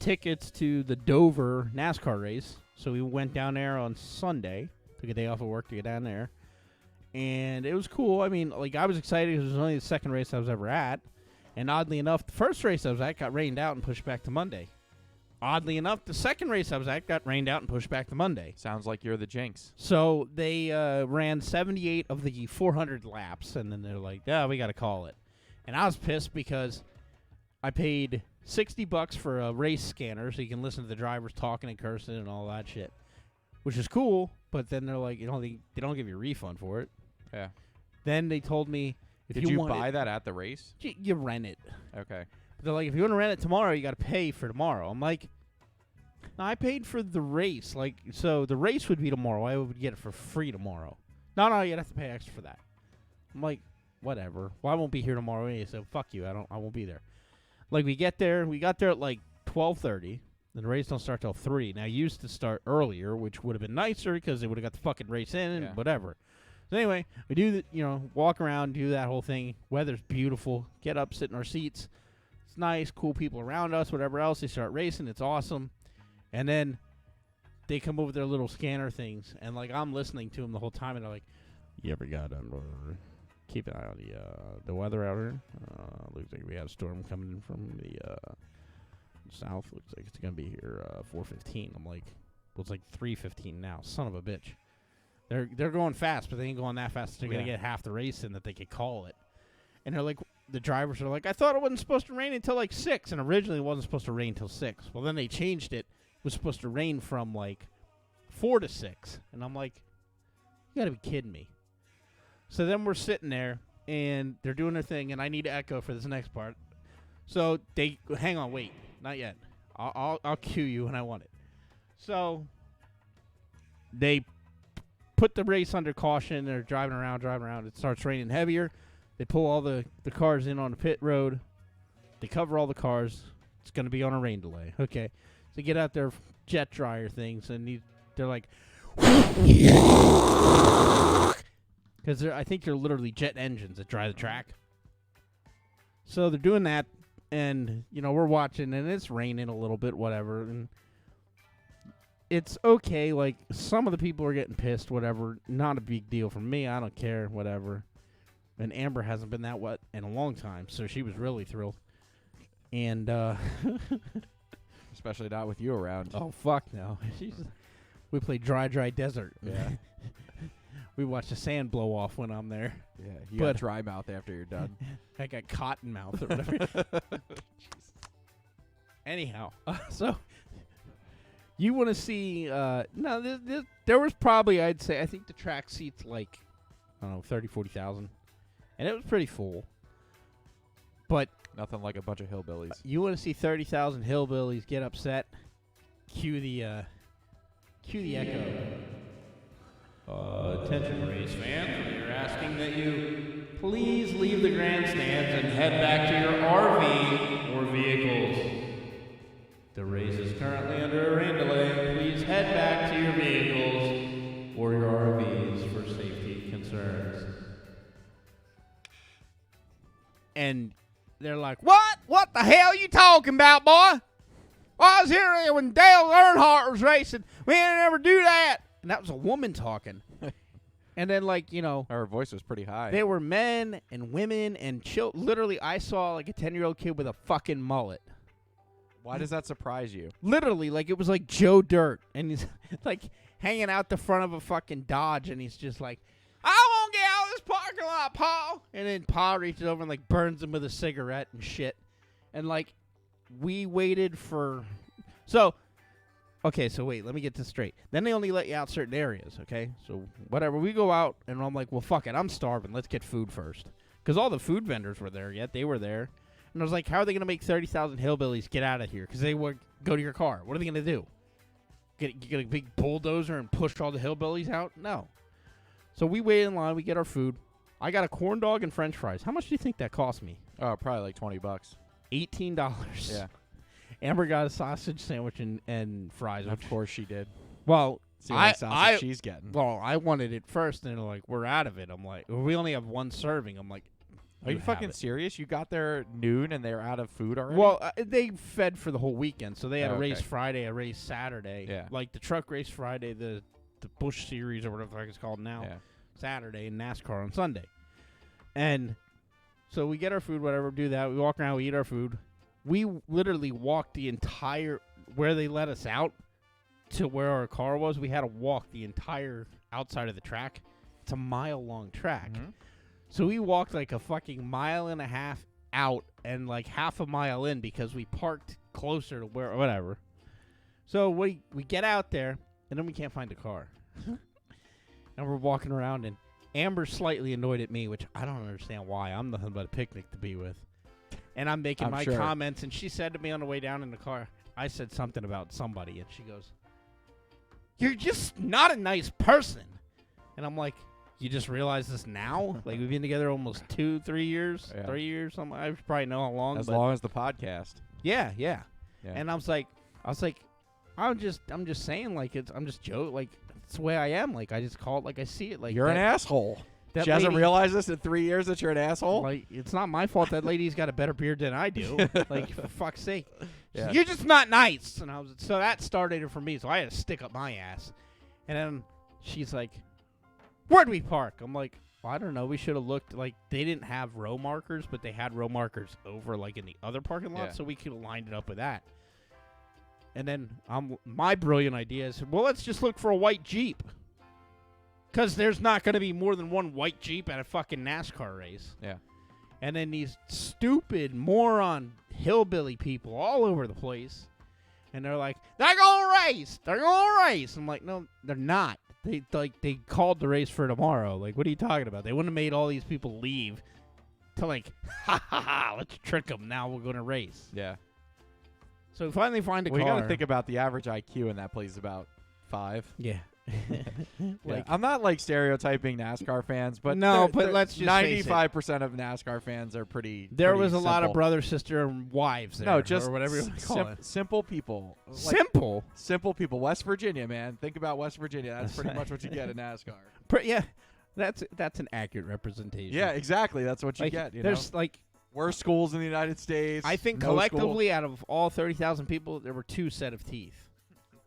tickets to the Dover NASCAR race. So we went down there on Sunday, took a day off of work to get down there. And it was cool. I mean, like, I was excited because it was only the second race I was ever at. And oddly enough, the first race I was at got rained out and pushed back to Monday. Oddly enough, the second race I was at got rained out and pushed back to Monday. Sounds like you're the jinx. So they ran 78 of the 400 laps, and then they're like, yeah, we got to call it. And I was pissed because I paid $60 for a race scanner so you can listen to the drivers talking and cursing and all that shit, which is cool. But then they're like, they don't give you a refund for it. Yeah. Then they told me, Did you buy that at the race? You rent it. Okay. But they're like, if you want to rent it tomorrow, you got to pay for tomorrow. I'm like, no, I paid for the race. Like, so the race would be tomorrow. I would get it for free tomorrow. No, you'd have to pay extra for that. I'm like, whatever. Well, I won't be here tomorrow anyway, so fuck you. I won't be there. Like, we got there at like 12:30. And the race don't start till 3. Now, I used to start earlier, which would have been nicer because they would have got the fucking race in and whatever. So anyway, we do walk around, do that whole thing. Weather's beautiful. Get up, sit in our seats. It's nice, cool people around us, whatever else. They start racing. It's awesome. And then they come over with their little scanner things, and like I'm listening to them the whole time, and they're like, "You ever got keep an eye on the weather out here? Looks like we have a storm coming in from the south. Looks like it's gonna be here 4:15." I'm like, "Well, it's like 3:15 now. Son of a bitch." They're going fast, but they ain't going that fast. They're gonna get half the race in that they could call it. And they're like, the drivers are like, I thought it wasn't supposed to rain until like 6, and originally it wasn't supposed to rain until 6. Well, then they changed it. It was supposed to rain from like 4 to 6, and I'm like, you gotta be kidding me. So then we're sitting there, and they're doing their thing, and I need to echo for this next part. So they hang on, wait, not yet. I'll cue you when I want it. So they put the race under caution. They're driving around. It starts raining heavier. They pull all the cars in on the pit road. They cover all the cars. It's going to be on a rain delay. Okay. So they get out their jet dryer things, and they're like, because I think they're literally jet engines that dry the track. So they're doing that, and, we're watching, and it's raining a little bit, whatever. And it's okay. Like, some of the people are getting pissed, whatever. Not a big deal for me. I don't care, whatever. And Amber hasn't been that wet in a long time, so she was really thrilled. And, Especially not with you around. oh, fuck no. We play Dry Desert. Yeah. We watch the sand blow off when I'm there. Yeah, you But- got dry mouth after you're done. I got cotton mouth or whatever. Anyhow, so you want to see? No, there was probably, I think the track seats like, I don't know, 30,000, 40,000, and it was pretty full. But Nothing like a bunch of hillbillies. you want to see 30,000 hillbillies get upset? Cue the echo. Attention, race fans. We're asking that you please leave the grandstands and head back to your RV or vehicles. The race is currently under a rain delay. Please head back to your vehicles or your RVs for safety concerns. And they're like, "What? What the hell you talking about, boy? I was here when Dale Earnhardt was racing. We didn't ever do that." And that was a woman talking. And then, like, you know, Her voice was pretty high. there were men and women and literally, I saw like a 10-year-old kid with a fucking mullet. Why does that surprise you? Literally, like, it was like Joe Dirt. And he's like hanging out the front of a fucking Dodge. And he's just like, "I won't get out of this parking lot, Paul." And then Paul reaches over and like burns him with a cigarette and shit. And like, we waited for. Okay, so wait, let me get this straight. Then they only let you out certain areas, okay? So whatever, we go out, and I'm like, well, fuck it, I'm starving. Let's get food first. Because all the food vendors were there, yet they were there. And I was like, how are they going to make 30,000 hillbillies get out of here? Because they would go to your car. What are they going to do? Get a big bulldozer and push all the hillbillies out? No. So we wait in line, we get our food. I got a corn dog and french fries. How much do you think that cost me? Oh, probably like $20. $18. Yeah. Amber got a sausage sandwich and fries. Of course she did. Well, See what sausage she's getting. Well, I wanted it first, and they're like, "We're out of it." I'm like, well, "We only have one serving." I'm like, Are you have fucking it." serious? You got there noon and they're out of food already? Well, they fed for the whole weekend, so they had Oh, a race okay. Friday, a race Saturday. Yeah. Like the truck race Friday, the Busch Series or whatever the heck it's called now, yeah. Saturday, and NASCAR on Sunday. And so we get our food, whatever, do that. We walk around, we eat our food. We literally walked the entire, where they let us out to where our car was. We had to walk the entire outside of the track. It's a mile-long track. Mhm. So we walked like a fucking mile and a half out and like half a mile in because we parked closer to where, whatever. So we get out there, and then we can't find the car. And we're walking around, and Amber's slightly annoyed at me, which I don't understand why. I'm nothing but a picnic to be with. And I'm making I'm my sure. comments, and she said to me on the way down in the car, I said something about somebody, and she goes, "You're just not a nice person." And I'm like, "You just realize this now?" Like, we've been together almost 2-3 years, Yeah. 3 years, something. I probably know how long. As but long as the podcast. yeah. Yeah. And I was like, I'm just saying, like, I'm just joking, like, it's the way I am. Like, I just call it like I see it. Like, You're an asshole. that She hasn't lady- realized this in 3 years that you're an asshole? Like, it's not my fault that lady's got a better beard than I do. Like, for fuck's sake. She's Yeah. like, "You're just not nice." And I was, so that started it for me. So I had to stick up my ass. And then she's like, "Where'd we park?" I'm like, well, I don't know. We should have looked. Like, they didn't have row markers, but they had row markers over, like, in the other parking lot. Yeah. So we could have lined it up with that. And then my brilliant idea is, well, let's just look for a white Jeep. Because there's not going to be more than one white Jeep at a fucking NASCAR race. Yeah. And then these stupid moron hillbilly people all over the place. And they're like, "They're going to race. They're going to race." I'm like, no, they're not. They called the race for tomorrow. Like, what are you talking about? They wouldn't have made all these people leave to, like, ha ha ha, let's trick them. Now we're going to race. Yeah. So we finally find a Well, you car. got to think about the average IQ in that place is about 5. Yeah. Yeah. I'm not like stereotyping NASCAR fans, but No, but let's just face it. 95% of NASCAR fans are pretty. There pretty was a lot of simple. brother, sister, and wives there. No, just or whatever you want to call it. simple people. Like, Simple. simple people. West Virginia, man. Think about West Virginia. That's pretty much what you get in NASCAR. Yeah, that's an accurate representation. Yeah, exactly. That's what you like, get. You know, there's like, worst schools in the United States. I think no school. collectively out of all 30,000 people, there were 2 set of teeth.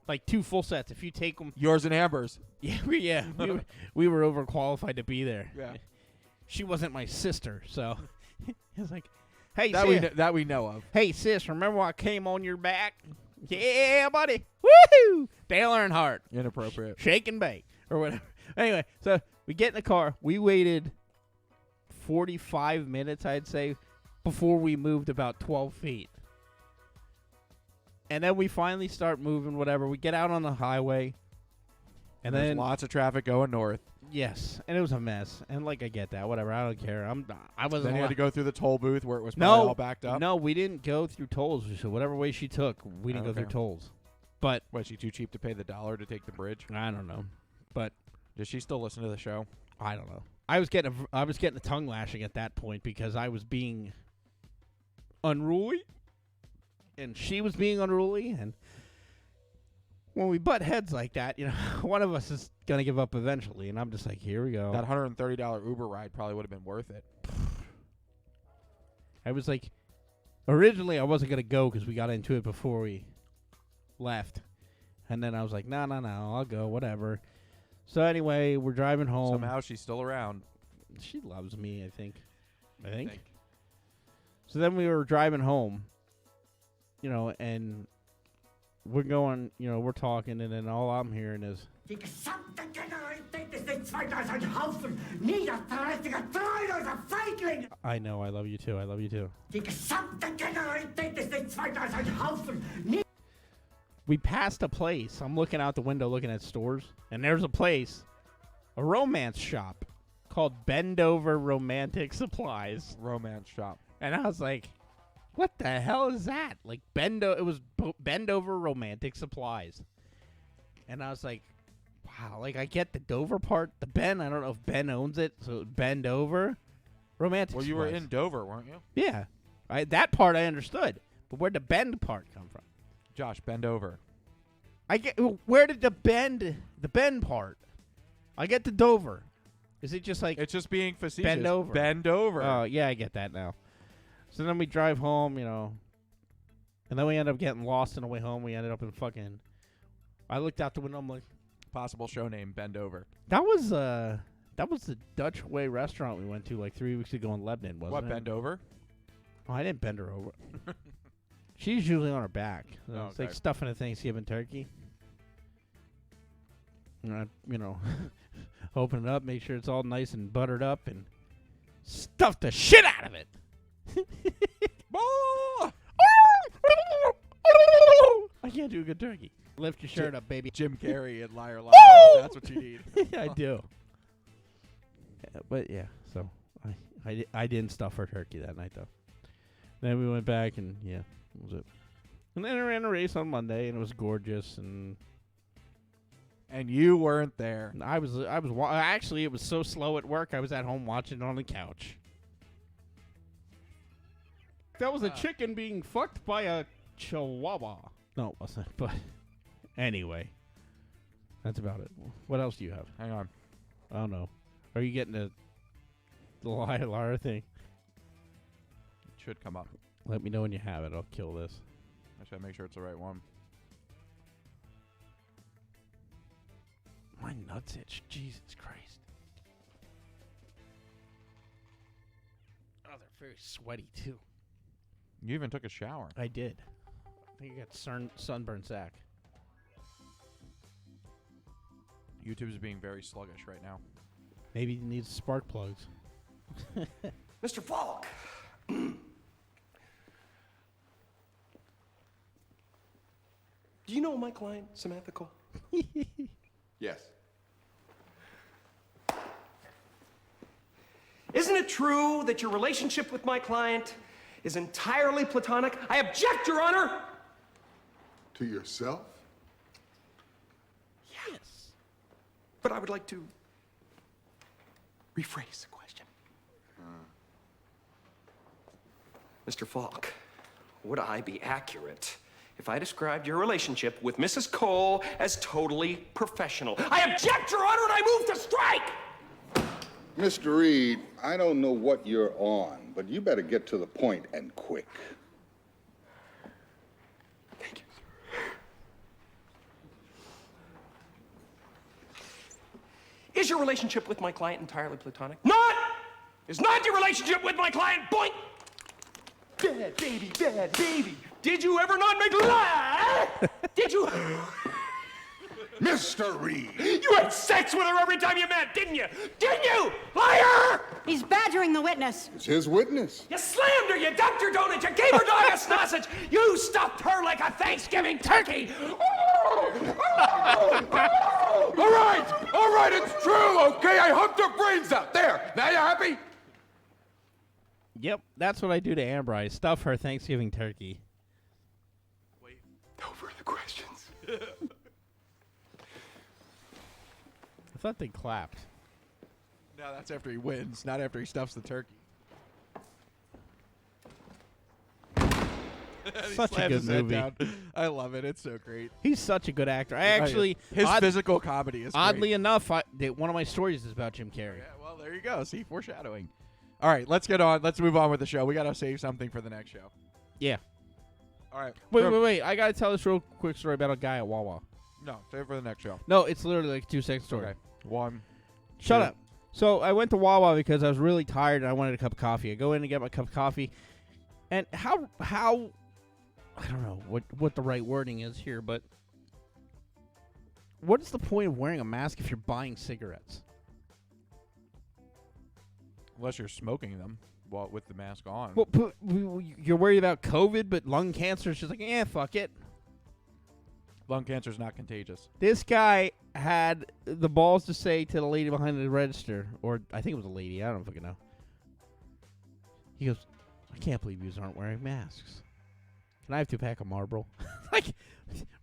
Like 2 full sets. If you take them. Yours and Amber's. Yeah, we were overqualified to be there. Yeah. She wasn't my sister, so it was like, hey, That we know of. Hey, sis, remember when I came on your back? Yeah, buddy. Woohoo! Dale Earnhardt. Inappropriate. Shake and bake or whatever. Anyway, so we get in the car. We waited 45 minutes, I'd say, before we moved about 12 feet. And then we finally start moving, whatever. We get out on the highway. And There's then lots of traffic going north. yes, and it was a mess. And like I get that, whatever. I don't care. I wasn't. Then you had to go through the toll booth where it was probably all backed up. No, we didn't go through tolls. So whatever way she took, we didn't go Okay. through tolls. But Was she too cheap to pay the $1 to take the bridge? I don't know. But Does she still listen to the show? I don't know. I was getting a tongue lashing at that point because I was being unruly, and she was being unruly, and when we butt heads like that, one of us is gonna give up eventually, and I'm just like, here we go. That $130 Uber ride probably would have been worth it. I was like, originally I wasn't gonna go because we got into it before we left, and then I was like, no, I'll go, whatever. So anyway, we're driving home. Somehow she's still around. She loves me, I think. So then we were driving home, and we're going, we're talking, and then all I'm hearing is, Die gesamte Generalität ist in 2000 Haufen niederträchtiger, treuloser Feiglinge! I know, I love you too, I love you too. Die gesamte Generalität ist in 2000 Haufen We passed a place. I'm looking out the window looking at stores, and there's a place, a romance shop called Bend Over Romantic Supplies. Romance shop. And I was like, what the hell is that? Like, it was Bend Over Romantic Supplies. And I was like, wow, like, I get the Dover part. The Ben, I don't know if Ben owns it, so Bend Over Romantic Well, Supplies. you were in Dover, weren't you? Yeah. That part I understood. But where'd the Bend part come from? Josh, bend over. Where did the bend part? I get the Dover. Is it just like It's just being facetious. Bend over. Bend over. Oh, yeah, I get that now. So then we drive home, and then we end up getting lost on the way home. We ended up in fucking. I looked out the window. I'm like, Possible show name, Bend Over. that was the Dutch Way restaurant we went to like 3 weeks ago in Lebanon, wasn't What, it? Bend Over? Oh, I didn't bend her over. She's usually on her back. So Oh, it's like okay. stuffing a Thanksgiving turkey. And open it up, make sure it's all nice and buttered up, and stuff the shit out of it. I can't do a good turkey. Lift your shirt up, baby. Jim Carrey and Liar Liar. Oh! That's what you need. I do. Yeah, but yeah, so I didn't stuff her turkey that night though. Then we went back and yeah, that was it. And then I ran a race on Monday and it was gorgeous and And you weren't there. actually it was so slow at work I was at home watching it on the couch. That was a chicken being fucked by a chihuahua. No, it wasn't. But anyway, that's about it. What else do you have? Hang on. I don't know. Are you getting the liar thing? It should come up. Let me know when you have it. I'll kill this. I should make sure it's the right one. My nuts itch. Jesus Christ. Oh, they're very sweaty too. You even took a shower. I did. I think I got sunburn sack. YouTube's being very sluggish right now. Maybe it needs spark plugs. Mr. Falk! Do you know my client, Samantha Cole? Yes. Isn't it true that your relationship with my client is entirely platonic? I object, Your Honor! To yourself? Yes. But I would like to rephrase the question. Mr. Falk, would I be accurate if I described your relationship with Mrs. Cole as totally professional? I object, Your Honor, and I move to strike! Mr. Reed, I don't know what you're on, but you better get to the point and quick. Thank you, sir. Is your relationship with my client entirely platonic? Not! Is not your relationship with my client, boink! Bad baby, bad baby. Did you ever not make love? Did you? Mr. Reed! You had sex with her every time you met, didn't you? Didn't you? Liar! He's badgering the witness. It's his witness. You slammed her, you dumped her donut, you gave her dog a sausage, you stuffed her like a Thanksgiving turkey! All right, it's true, okay? I humped her brains out. There, now you happy? Yep, that's what I do to Amber. I stuff her Thanksgiving turkey. No further questions. I thought they clapped. No, that's after he wins, not after he stuffs the turkey. Such a Slams good his head movie. down. I love it. It's so great. He's such a good actor. I actually, his physical comedy is oddly great. enough, one of my stories is about Jim Carrey. Yeah, well, there you go. See, foreshadowing. All right, let's get on. Let's move on with the show. We got to save something for the next show. Yeah. All right. Wait. I got to tell this real quick story about a guy at Wawa. No, save it for the next show. No, it's literally like a 2-second story. Okay. One. Shut two. up. So I went to Wawa because I was really tired and I wanted a cup of coffee. I go in to get my cup of coffee, and how I don't know what the right wording is here, but what is the point of wearing a mask if you're buying cigarettes? Unless you're smoking them with the mask on. Well, you're worried about COVID, but lung cancer is just like, fuck it. Lung cancer is not contagious. This guy had the balls to say to the lady behind the register, or I think it was a lady, I don't fucking know. He goes, I can't believe you aren't wearing masks. Can I have 2 pack of Marlboro? Like,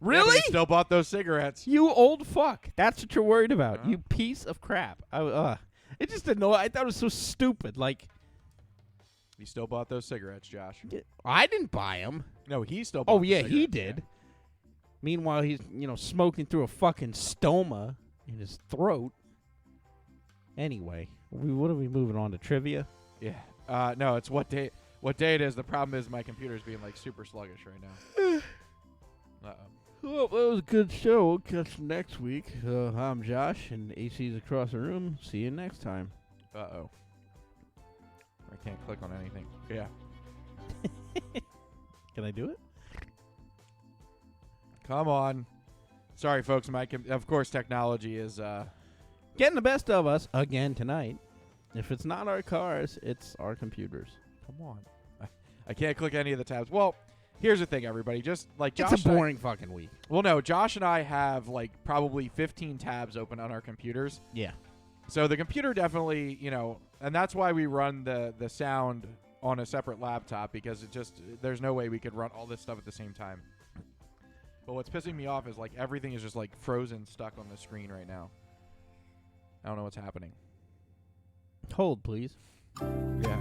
really? Yeah, but he still bought those cigarettes. You old fuck. That's what you're worried about. Uh-huh. You piece of crap. It just annoyed. I thought it was so stupid. Like, He still bought those cigarettes, Josh. I didn't buy them. No, he still bought Oh, the yeah, he cigarettes, did. yeah. Meanwhile, he's, smoking through a fucking stoma in his throat. Anyway, what are we moving on to trivia? Yeah. No, it's what day it is. The problem is my computer's being like super sluggish right now. Uh-oh. Well, that was a good show. We'll catch you next week. I'm Josh, and AC's across the room. See you next time. Uh-oh. I can't click on anything. Yeah. Can I do it? Come on. Sorry, folks. Of course, technology is... Getting the best of us again tonight. If it's not our cars, it's our computers. Come on. I can't click any of the tabs. Well, here's the thing, everybody. Just like Josh It's a boring fucking week. Well, no. Josh and I have like probably 15 tabs open on our computers. Yeah. So the computer definitely, and that's why we run the sound on a separate laptop, because there's no way we could run all this stuff at the same time. But what's pissing me off is like everything is just like frozen stuck on the screen right now. I don't know what's happening. Hold, please. Yeah.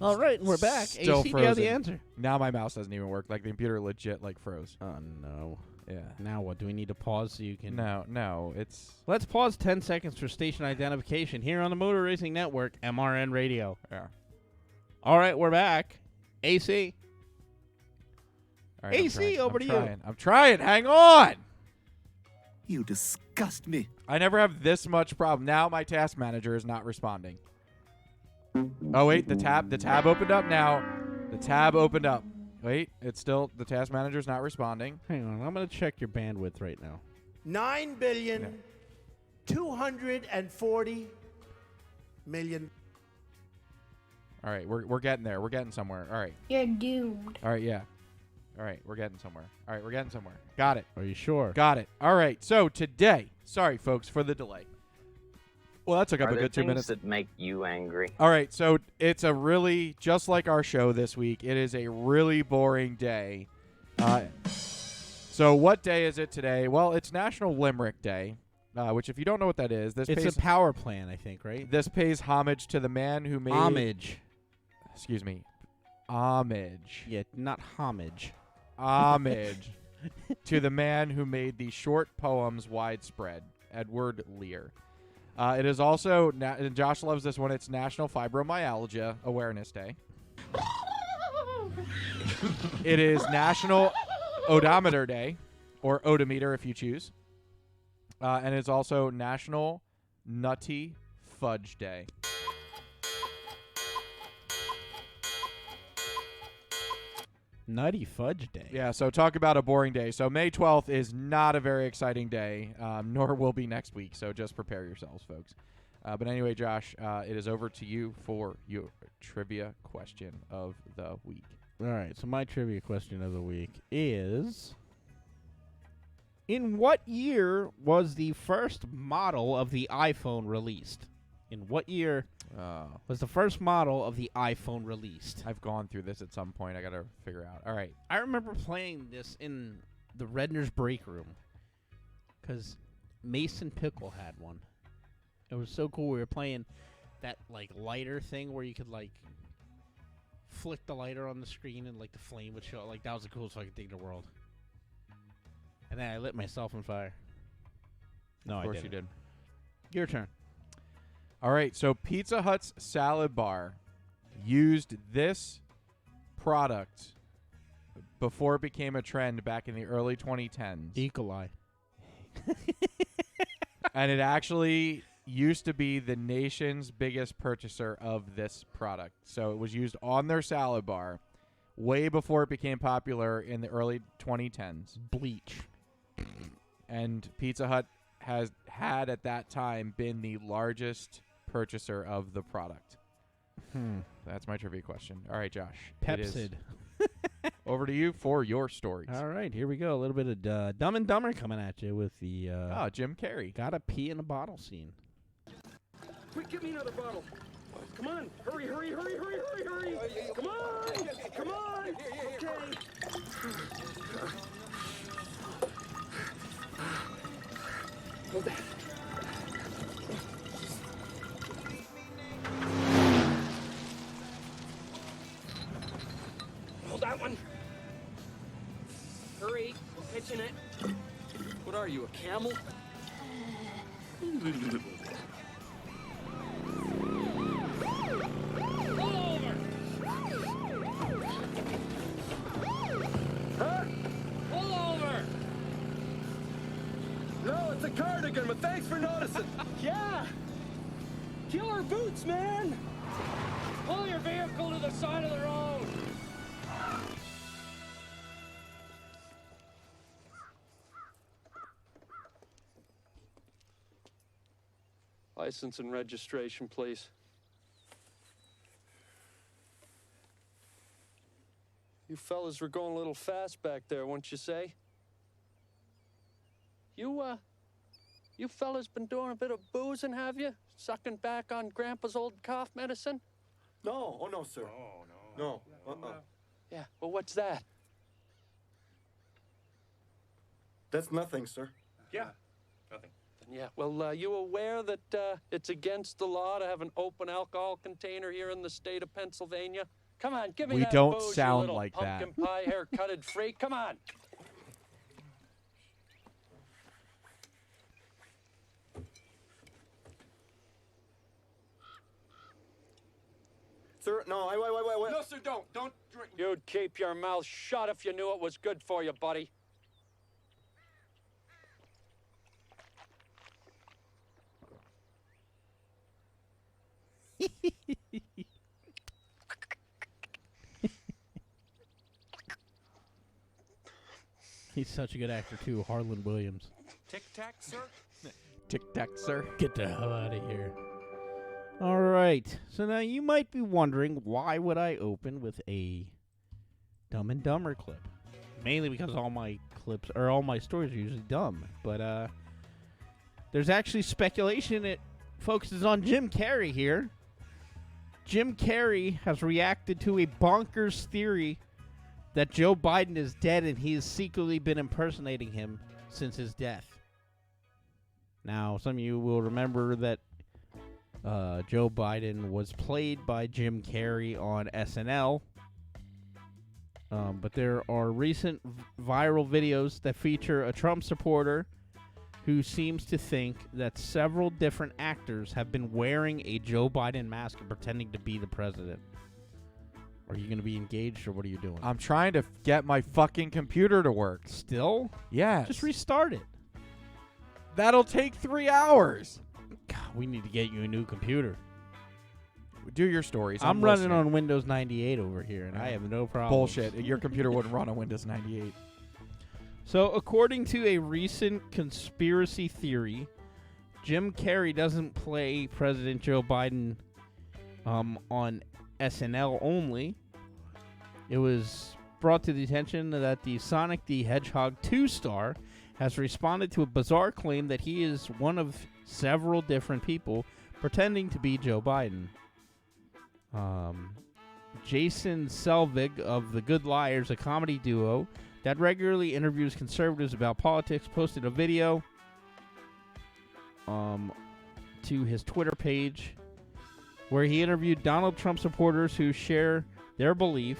All right, and we're back. Still AC, do you have the frozen. answer? Now my mouse doesn't even work. Like the computer legit like froze. Oh, no. Yeah. Now what? Do we need to pause so you can... No, it's... Let's pause 10 seconds for station identification here on the Motor Racing Network, MRN Radio. Yeah. All right, we're back. AC. All right, AC, over to you. I'm trying. Hang on. You disgust me. I never have this much problem. Now my task manager is not responding. Oh, wait. The tab opened up now. The tab opened up. Wait. It's still... The task manager's not responding. Hang on. I'm going to check your bandwidth right now. 9,240,000,000. All right. We're getting there. We're getting somewhere. All right. You're doomed. All right. Yeah. All right. We're getting somewhere. All right. We're getting somewhere. Got it. Are you sure? Got it. All right. So today... Sorry, folks, for the delay. Well, that took up Are a there good 2 things minutes. that make you angry? All right, so it's a really, just like our show this week, it is a really boring day. So what day is it today? Well, it's National Limerick Day. which if you don't know what that is, this It's pays a power plant, I think, right? this pays homage to the man who made Homage. Excuse me. Homage. Yeah, not homage. Homage to the man who made the short poems widespread, Edward Lear. It is also, and Josh loves this one, it's National Fibromyalgia Awareness Day. It is National Odometer Day, or odometer if you choose. And it's also National Nutty Fudge Day. Nutty Fudge Day. Yeah, so talk about a boring day. So May 12th is not a very exciting day, nor will be next week. So just prepare yourselves, folks. But anyway, Josh, it is over to you for your trivia question of the week. All right, so my trivia question of the week is, in what year was the first model of the iPhone released? In what year was the first model of the iPhone released? I've gone through this at some point. I got to figure out. All right. I remember playing this in the Redner's break room because Mason Pickle had one. It was so cool. We were playing that like lighter thing where you could like flick the lighter on the screen and like the flame would show. Like that was the coolest fucking thing in the world. And then I lit myself on fire. No, Of course I didn't. you did. Your turn. All right, so Pizza Hut's salad bar used this product before it became a trend back in the early 2010s. E. coli. And it actually used to be the nation's biggest purchaser of this product. So it was used on their salad bar way before it became popular in the early 2010s. Bleach. And Pizza Hut had at that time been the largest purchaser of the product. That's my trivia question. All right, Josh. it is Pepsid. over to you for your stories. All right, here we go. A little bit of Dumb and Dumber coming at you with the Jim Carrey. gotta pee in a bottle scene. Quick, get me another bottle. Come on, hurry, hurry, hurry, hurry, hurry, hurry. Come on, come on. Okay. Hold that. Hold that one. Hurry, we're pitching it. What are you, a camel? Huh? Pull over! No, it's a cardigan, but thanks for noticing. Yeah! Killer boots, man! Pull your vehicle to the side of the road! License and registration, please. You fellas were going a little fast back there, wouldn't you say? You fellas been doing a bit of boozing, have you? Sucking back on Grandpa's old cough medicine? No, oh no, sir. No. Yeah, well, what's that? That's nothing, sir. Yeah, nothing. Yeah, well, you aware that it's against the law to have an open alcohol container here in the state of Pennsylvania? Come on, give me We that don't booze, you sound little like that. pumpkin pie hair-cutted freak. Come on. Sir, no, wait. No, sir, don't drink. You'd keep your mouth shut if you knew it was good for you, buddy. He's such a good actor, too. Harlan Williams. Tic-tac, sir? Tic-tac, sir. Get the hell out of here. All right. So now you might be wondering, why would I open with a Dumb and Dumber clip? Mainly because all my clips, or all my stories are usually dumb. But there's actually speculation it focuses on Jim Carrey here. Jim Carrey has reacted to a bonkers theory that Joe Biden is dead and he has secretly been impersonating him since his death. Now, some of you will remember that Joe Biden was played by Jim Carrey on SNL. But there are recent viral videos that feature a Trump supporter who seems to think that several different actors have been wearing a Joe Biden mask and pretending to be the president. Are you going to be engaged, or what are you doing? I'm trying to get my fucking computer to work. Still? Yes. Just restart it. That'll take 3 hours. God, we need to get you a new computer. Do your stories. I'm running listening. on Windows 98 over here, and I have no problem. Bullshit. Your computer wouldn't run on Windows 98. So, according to a recent conspiracy theory, Jim Carrey doesn't play President Joe Biden on SNL only. It was brought to the attention that the Sonic the Hedgehog 2 star has responded to a bizarre claim that he is one of several different people pretending to be Joe Biden. Jason Selvig of The Good Liars, a comedy duo that regularly interviews conservatives about politics, posted a video to his Twitter page where he interviewed Donald Trump supporters who share their belief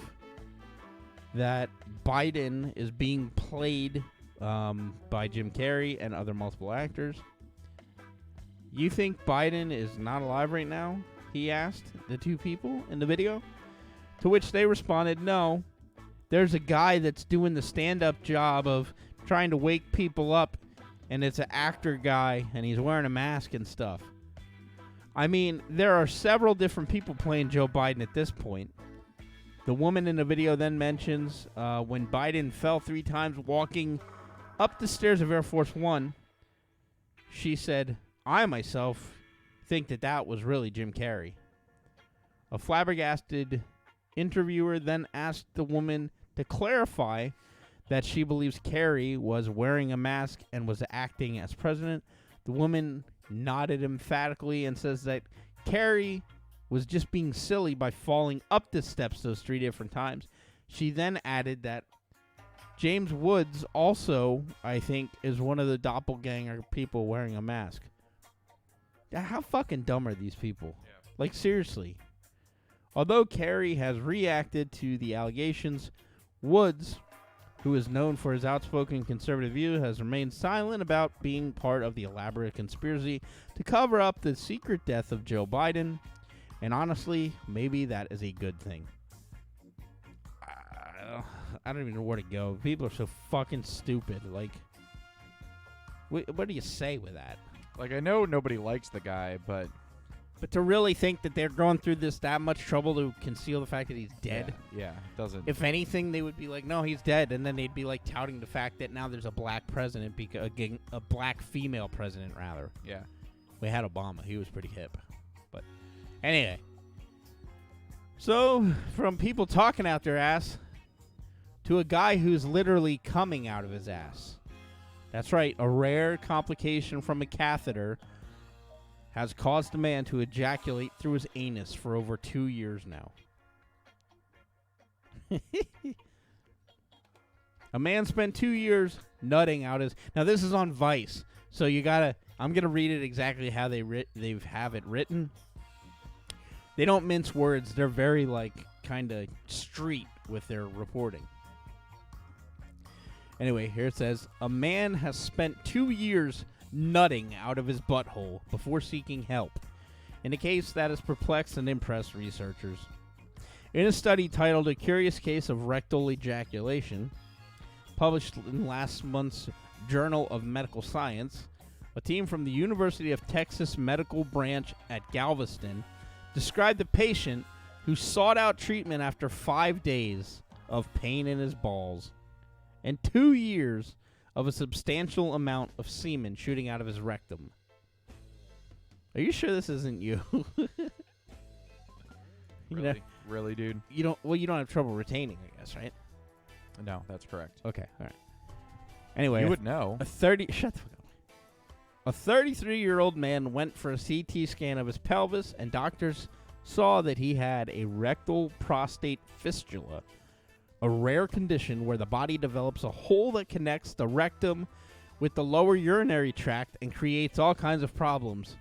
that Biden is being played by Jim Carrey and other multiple actors. You think Biden is not alive right now? He asked the two people in the video. To which they responded, no. There's a guy that's doing the stand-up job of trying to wake people up, and it's an actor guy, and he's wearing a mask and stuff. I mean, there are several different people playing Joe Biden at this point. The woman in the video then mentions when Biden fell 3 times walking up the stairs of Air Force One, she said, I myself think that was really Jim Carrey. A flabbergasted interviewer then asked the woman to clarify that she believes Carrey was wearing a mask and was acting as president. The woman nodded emphatically and says that Carrey was just being silly by falling up the steps those 3 different times. She then added that James Woods also, I think, is one of the doppelganger people wearing a mask. How fucking dumb are these people? Yeah. Like, seriously. Although Carrey has reacted to the allegations, Woods, who is known for his outspoken conservative view, has remained silent about being part of the elaborate conspiracy to cover up the secret death of Joe Biden. And honestly, maybe that is a good thing. I don't even know where to go. People are so fucking stupid. Like, what do you say with that? Like, I know nobody likes the guy, but to really think that they're going through that much trouble to conceal the fact that he's dead. Yeah, it doesn't. If anything, they would be like, no, he's dead. And then they'd be like touting the fact that now there's a black president, a black female president, rather. Yeah. We had Obama. He was pretty hip. But anyway. So, from people talking out their ass to a guy who's literally coming out of his ass. That's right. A rare complication from a catheter has caused a man to ejaculate through his anus for over 2 years now. A man spent 2 years nutting out his... Now, this is on Vice, so you gotta... I'm gonna read it exactly how they have it written. They don't mince words. They're very, like, kind of street with their reporting. Anyway, here it says, a man has spent 2 years nutting out of his butthole before seeking help, in a case that has perplexed and impressed researchers. In a study titled A Curious Case of Rectal Ejaculation, published in last month's Journal of Medical Science, a team from the University of Texas Medical Branch at Galveston described the patient who sought out treatment after 5 days of pain in his balls and 2 years of a substantial amount of semen shooting out of his rectum. Are you sure this isn't you? Really? Really, dude? You don't have trouble retaining, I guess, right? No, that's correct. Okay, all right. Anyway, you would know. Shut the fuck up. A 33-year-old man went for a CT scan of his pelvis, and doctors saw that he had a rectal prostate fistula, a rare condition where the body develops a hole that connects the rectum with the lower urinary tract and creates all kinds of problems,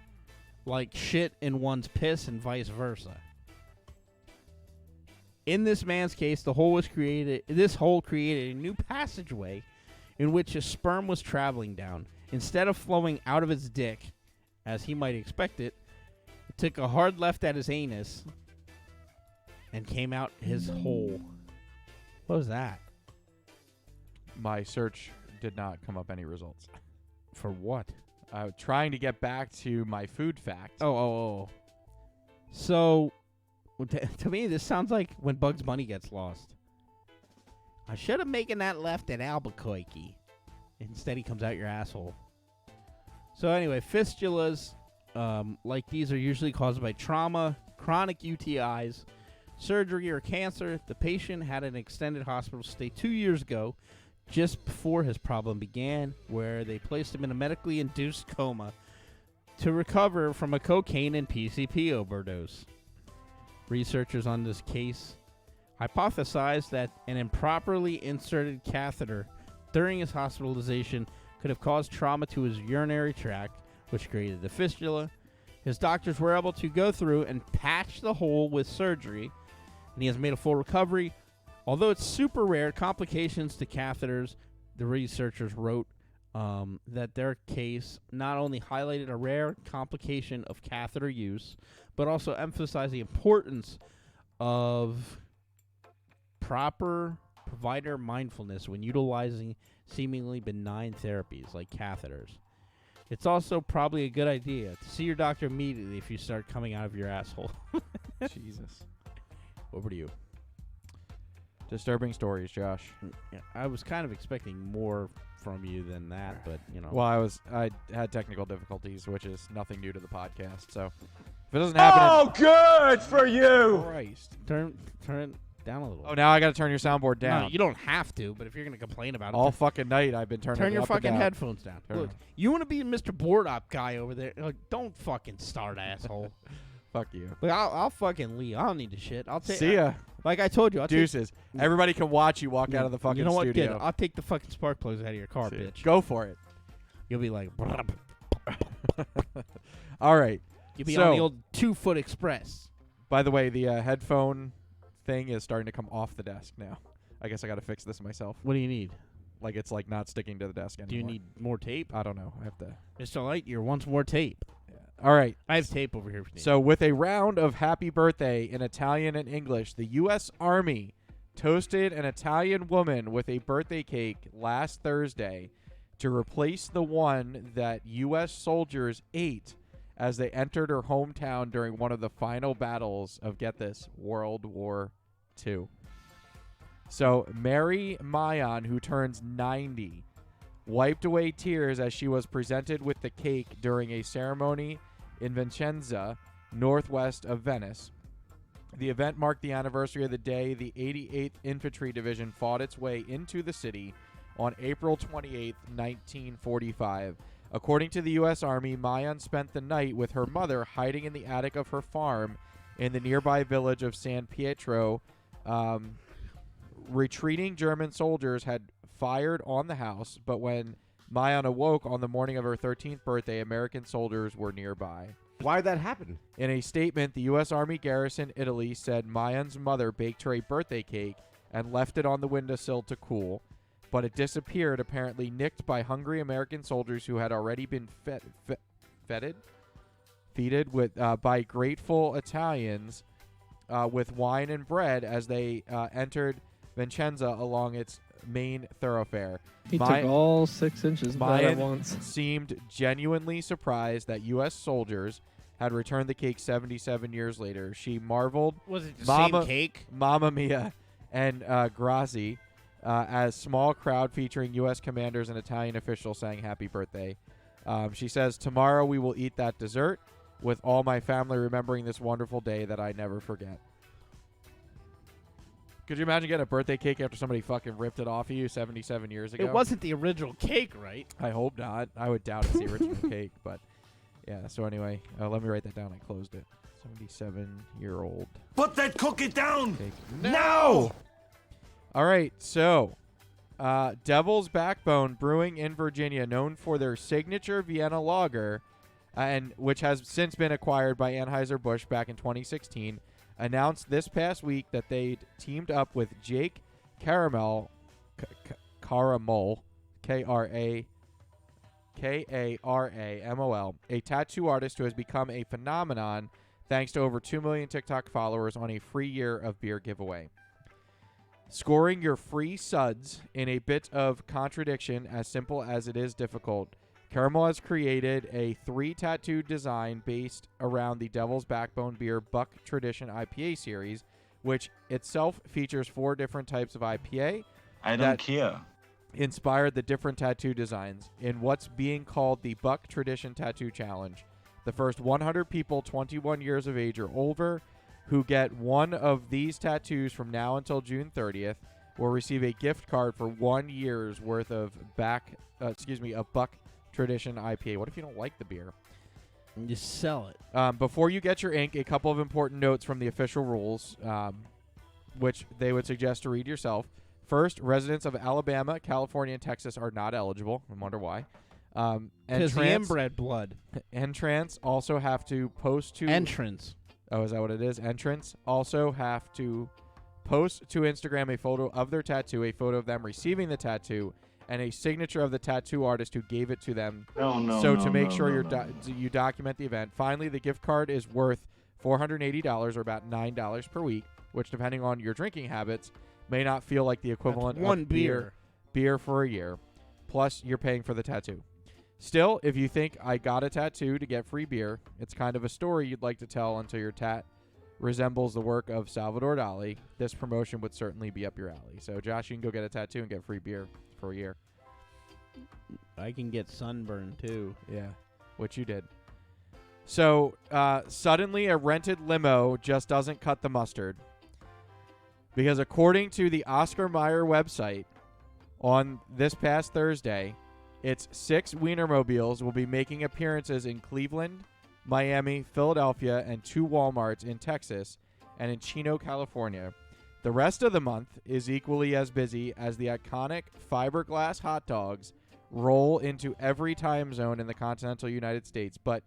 like shit in one's piss and vice versa. In this man's case, this hole created a new passageway in which his sperm was traveling down. Instead of flowing out of his dick, as he might expect it took a hard left at his anus and came out his hole. What was that? My search did not come up any results. For what? Trying to get back to my food fact. Oh. So, to me, this sounds like when Bugs Bunny gets lost. I should have making that left at Albuquerque. Instead, he comes out your asshole. So anyway, fistulas like these are usually caused by trauma, chronic UTIs, surgery, or cancer. The patient had an extended hospital stay 2 years ago, just before his problem began, where they placed him in a medically induced coma to recover from a cocaine and PCP overdose. Researchers on this case hypothesized that an improperly inserted catheter during his hospitalization could have caused trauma to his urinary tract, which created the fistula. His doctors were able to go through and patch the hole with surgery, and he has made a full recovery. Although it's super rare, complications to catheters, the researchers wrote that their case not only highlighted a rare complication of catheter use, but also emphasized the importance of proper provider mindfulness when utilizing seemingly benign therapies like catheters. It's also probably a good idea to see your doctor immediately if you start coming out of your asshole. Jesus. Over to you. Disturbing stories, Josh. Yeah, I was kind of expecting more from you than that, but you know. Well, I had technical difficulties, which is nothing new to the podcast. So if it doesn't happen, good for you! Christ. Turn it down a little. Oh, now I got to turn your soundboard down. No, you don't have to, but if you're going to complain about it, all fucking night I've been turning turn it your up and fucking down. headphones down. Look, you want to be Mr. Board Op guy over there? Like, don't fucking start, asshole. Fuck you. Look, I'll fucking leave. I don't need the shit. I'll take. See ya. Like I told you, I'll Deuces. Everybody can watch you walk out of the fucking you know what, studio. kid? I'll take the fucking spark plugs out of your car, bitch. Go for it. You'll be like, all right. you'll be on the old 2-foot express. By the way, the headphone thing is starting to come off the desk now. I guess I got to fix this myself. What do you need? Like it's like not sticking to the desk anymore. Do you need more tape? I don't know. I have to. Mr. Lightyear wants more tape. All right. I have tape over here. If you need. So with a round of happy birthday in Italian and English, the U.S. Army toasted an Italian woman with a birthday cake last Thursday to replace the one that U.S. soldiers ate as they entered her hometown during one of the final battles of, get this, World War II. So Mary Mayan, who turns 90, wiped away tears as she was presented with the cake during a ceremony in Vicenza, northwest of Venice. The event marked the anniversary of the day the 88th Infantry Division fought its way into the city on April 28, 1945. According to the U.S. Army, Mayan spent the night with her mother hiding in the attic of her farm in the nearby village of San Pietro. Retreating German soldiers had fired on the house, but when Mayan awoke on the morning of her 13th birthday, American soldiers were nearby. Why did that happen? In a statement, the U.S. Army garrison Italy said Mayan's mother baked her a birthday cake and left it on the windowsill to cool, but it disappeared, apparently nicked by hungry American soldiers who had already been feted with by grateful Italians with wine and bread as they entered Vicenza along its main thoroughfare. He took all 6 inches of that at once. Seemed genuinely surprised that U.S. soldiers had returned the cake 77 years later. She marveled. Was it the same cake? Mamma Mia and Grazie as small crowd featuring U.S. commanders and Italian officials sang happy birthday. She says, tomorrow we will eat that dessert with all my family, remembering this wonderful day that I never forget. Could you imagine getting a birthday cake after somebody fucking ripped it off of you 77 years ago? It wasn't the original cake, right? I hope not. I would doubt it's the original cake, but yeah. So anyway, let me write that down. I closed it. 77-year-old. Put that cookie down! Cake. Now! All right. So Devil's Backbone Brewing in Virginia, known for their signature Vienna lager, and which has since been acquired by Anheuser-Busch back in 2016, announced this past week that they'd teamed up with Jake Caramel, Karamol, a tattoo artist who has become a phenomenon thanks to over 2 million TikTok followers on a free year of beer giveaway. Scoring your free suds in a bit of contradiction, as simple as it is difficult, Caramel has created a 3-tattoo design based around the Devil's Backbone Beer Buck Tradition IPA series, which itself features 4 different types of IPA. I don't care. Inspired the different tattoo designs in what's being called the Buck Tradition Tattoo Challenge. The first 100 people 21 years of age or older who get one of these tattoos from now until June 30th will receive a gift card for 1 year's worth of Buck Tradition IPA. What if you don't like the beer? And you sell it. Before you get your ink, a couple of important notes from the official rules, which they would suggest to read yourself. First, residents of Alabama, California, and Texas are not eligible. I wonder why. Because the inbred blood. Entrants also have to post to... Entrance. Oh, is that what it is? Entrants also have to post to Instagram a photo of their tattoo, a photo of them receiving the tattoo, and a signature of the tattoo artist who gave it to them. To make sure you document the event. Finally, the gift card is worth $480 or about $9 per week, which, depending on your drinking habits, may not feel like the equivalent That's one of beer for a year. Plus, you're paying for the tattoo. Still, if you think I got a tattoo to get free beer, it's kind of a story you'd like to tell until your tat resembles the work of Salvador Dali. This promotion would certainly be up your alley. So, Josh, you can go get a tattoo and get free beer for a year. I can get sunburn, too. Yeah, which you did. So, suddenly a rented limo just doesn't cut the mustard. Because according to the Oscar Mayer website, on this past Thursday, its 6 Wienermobiles will be making appearances in Cleveland, Miami, Philadelphia, and 2 Walmarts in Texas and in Chino, California. The rest of the month is equally as busy as the iconic fiberglass hot dogs roll into every time zone in the continental United States. But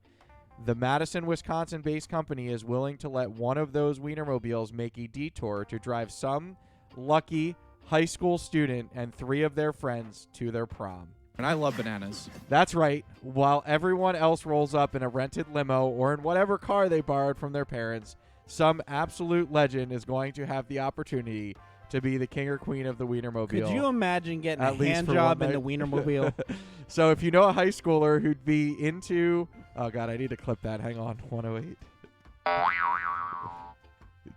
the Madison, Wisconsin-based company is willing to let one of those Wienermobiles make a detour to drive some lucky high school student and 3 of their friends to their prom. And I love bananas. That's right. While everyone else rolls up in a rented limo or in whatever car they borrowed from their parents, some absolute legend is going to have the opportunity to be the king or queen of the Wienermobile. Could you imagine getting At a least hand for job one in the night. Wienermobile? So if you know a high schooler who'd be into... Oh, God, I need to clip that. Hang on. 108.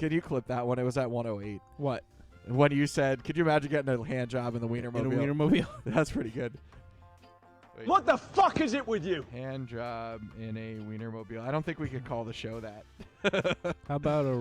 Can you clip that one? It was at 108. What? When you said, could you imagine getting a hand job in the Wienermobile? In a Wienermobile? That's pretty good. Wait. What the fuck is it with you? Hand job in a Wienermobile. I don't think we could call the show that. How about a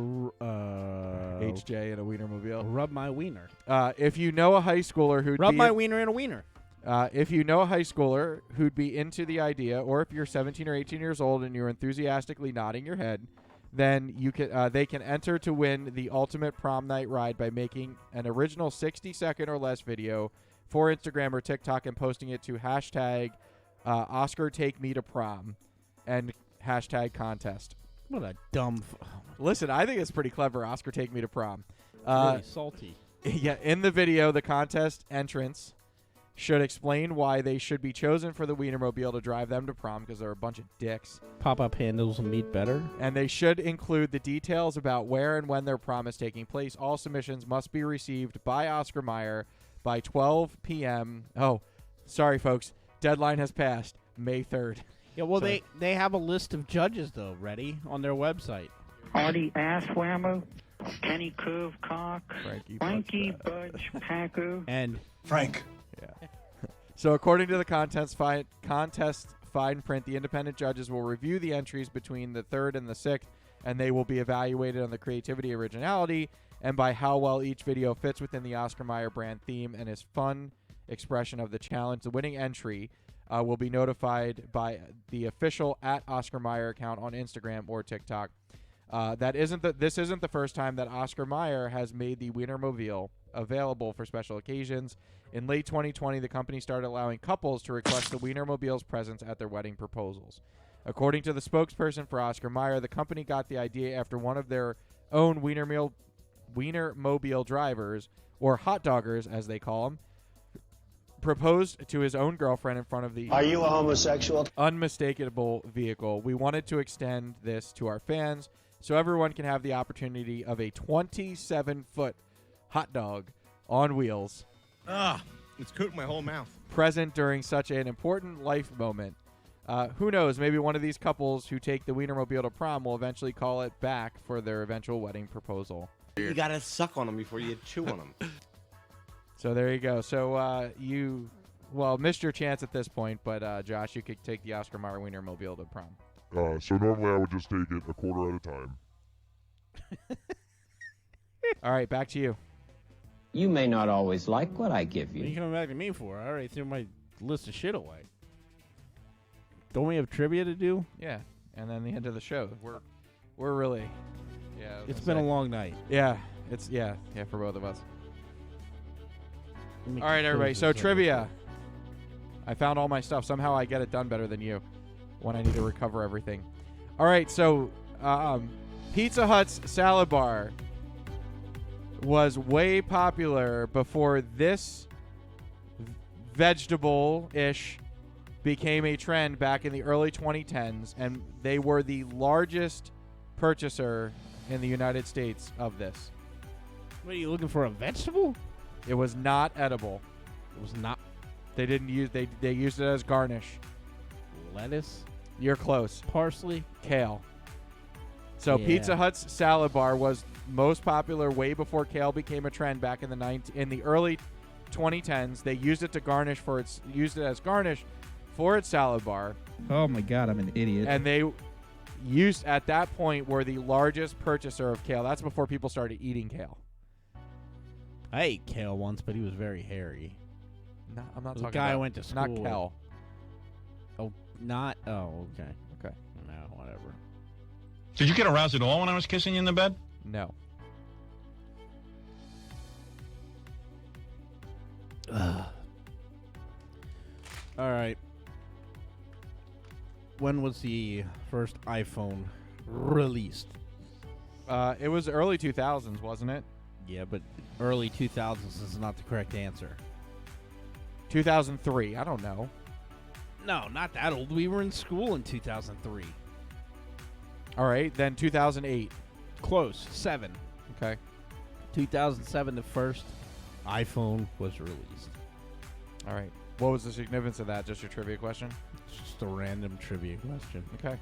HJ in a Wienermobile. rub my wiener? If you know a high schooler who'd Rub be my wiener in a wiener. if you know a high schooler who'd be into the idea, or if you're 17 or 18 years old and you're enthusiastically nodding your head, then you can they can enter to win the ultimate prom night ride by making an original 60-second or less video for Instagram or TikTok and posting it to hashtag Oscar Take Me to Prom and hashtag contest. What a dumb... Listen, I think it's pretty clever, Oscar Take Me to Prom. really salty. Yeah, in the video, the contest entrants should explain why they should be chosen for the Wienermobile to drive them to prom because they're a bunch of dicks. Pop-up handles meat better. And they should include the details about where and when their prom is taking place. All submissions must be received by Oscar Mayer by 12 p.m. Oh, sorry, folks. Deadline has passed. May 3rd. Yeah, well, Sorry. they have a list of judges, though, ready on their website. Artie Asswhammer, Kenny Cook, Frankie Budge Packer, and Frank. Yeah. So according to the contest fine print, the independent judges will review the entries between the 3rd and the 6th, and they will be evaluated on the creativity, originality, and by how well each video fits within the Oscar Mayer brand theme and is fun expression of the challenge. The winning entry will be notified by the official @Oscar Mayer account on Instagram or TikTok. This isn't the first time that Oscar Mayer has made the Wienermobile available for special occasions. In late 2020, the company started allowing couples to request the Wienermobile's presence at their wedding proposals. According to the spokesperson for Oscar Mayer, the company got the idea after one of their own Wienermobile drivers, or hot doggers as they call them, proposed to his own girlfriend in front of the Are you a homosexual? unmistakable vehicle. We wanted to extend this to our fans so everyone can have the opportunity of a 27-foot hot dog on wheels It's coating my whole mouth. present during such an important life moment. Who knows, maybe one of these couples who take the Wienermobile to prom will eventually call it back for their eventual wedding proposal. You gotta suck on them before you chew on them. So there you go. So you missed your chance at this point, but Josh, you could take the Oscar Mayer Wienermobile to prom. So normally I would just take it a quarter at a time. All right, back to you. You may not always like what I give What are you you. coming back to me for? I already threw my list of shit away. Don't we have trivia to do? Yeah, and then the end of the show. We're really, yeah. It's been a long night. Yeah, it's yeah for both of us. Let me All right, everybody. close So this up. trivia. I found all my stuff. Somehow I get it done better than you when I need to recover everything. All right, so Pizza Hut's salad bar was way popular before this vegetable-ish became a trend back in the early 2010s, and they were the largest purchaser in the United States of this. What are you looking for? A vegetable? It was not edible. It was not. They didn't use they used it as garnish. Lettuce? You're close. Parsley? Kale. So Yeah. Pizza Hut's salad bar was most popular way before kale became a trend back in the early 2010s. They used it as garnish for its salad bar. Oh my God, I'm an idiot. And they used at that point were the largest purchaser of kale. That's before people started eating kale. I ate kale once, but he was very hairy. No, I'm not The talking guy about I went to school not with. kale. Oh, not. Oh, okay. Okay. No, whatever. Did you get aroused at all when I was kissing you in the bed? No. All right. When was the first iPhone released? It was early 2000s, wasn't it? Yeah, but early 2000s is not the correct answer. 2003. I don't know. No, not that old. We were in school in 2003. All right, then 2008. Close. 7. Okay. 2007, the first iPhone was released. All right. What was the significance of that? Just your trivia question? It's just a random trivia question. Okay.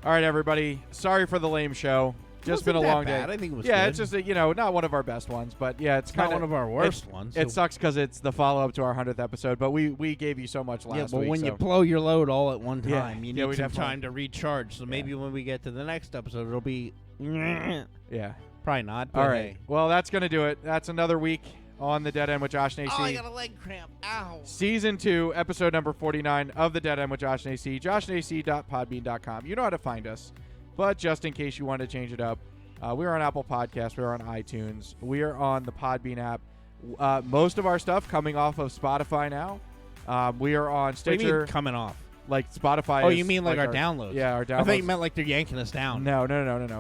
All right, everybody. Sorry for the lame show. Just been a Wasn't that long bad. day. I think it was yeah, good. it's just not one of our best ones, but yeah, it's Not kind one of our worst ones, It so- sucks because it's the follow up to our 100th episode, but we gave you so much last Yeah, but week. when so. you blow your load all at one Yeah. time, you Yeah, need we some definitely- time to recharge. So maybe when we get to the next episode, it'll be. Yeah. Probably not. But All right. hey. Well, that's going to do it. That's another week on The Dead End with Josh and AC. Oh, I got a leg cramp. Ow. Season 2, episode number 49 of The Dead End with Josh and AC. JoshandAC.podbean.com. You know how to find us. But just in case you want to change it up, we are on Apple Podcasts. We are on iTunes. We are on the Podbean app. Most of our stuff coming off of Spotify now. We are on Stitcher. What do you mean coming off? Like Spotify. Oh, is you mean like our downloads? Yeah, our downloads. I thought you meant like they're yanking us down. No.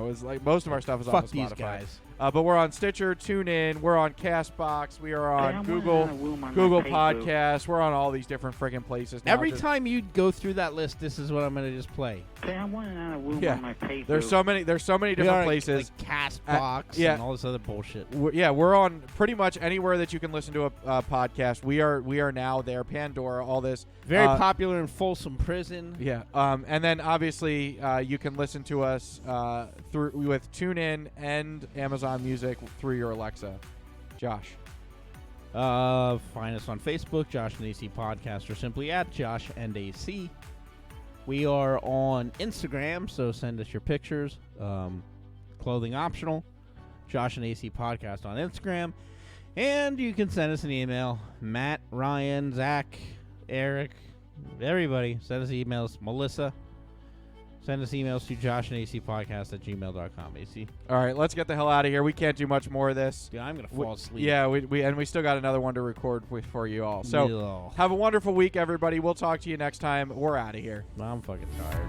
It's like most of our stuff is Fuck on Spotify. these guys. But we're on Stitcher, TuneIn, we're on Castbox, we are on Hey, I'm Google gonna woo my Google potato. Podcasts. We're on all these different friggin' places now. Every Just- time you go through that list, this is what I'm going to just play. Hey, I want to woo Yeah. my paper. There's so many different places. Like Castbox yeah. and all this other bullshit. We're on pretty much anywhere that you can listen to a podcast. We are now there. Pandora, all this. Very popular in Folsom Prison. Yeah. And then obviously you can listen to us through with TuneIn and Amazon Music through your Alexa. Josh. Find us on Facebook, Josh and AC Podcast, or simply at Josh and AC. We are on Instagram, so send us your pictures. Clothing optional. Josh and AC Podcast on Instagram. And you can send us an email. Matt, Ryan, Zach, Eric, everybody. Send us emails. Melissa. Send us emails to joshandacpodcast@gmail.com, AC. All right, let's get the hell out of here. We can't do much more of this. Dude, I'm going to fall asleep. Yeah, we still got another one to record for you all. So Yeah. have a wonderful week, everybody. We'll talk to you next time. We're out of here. I'm fucking tired.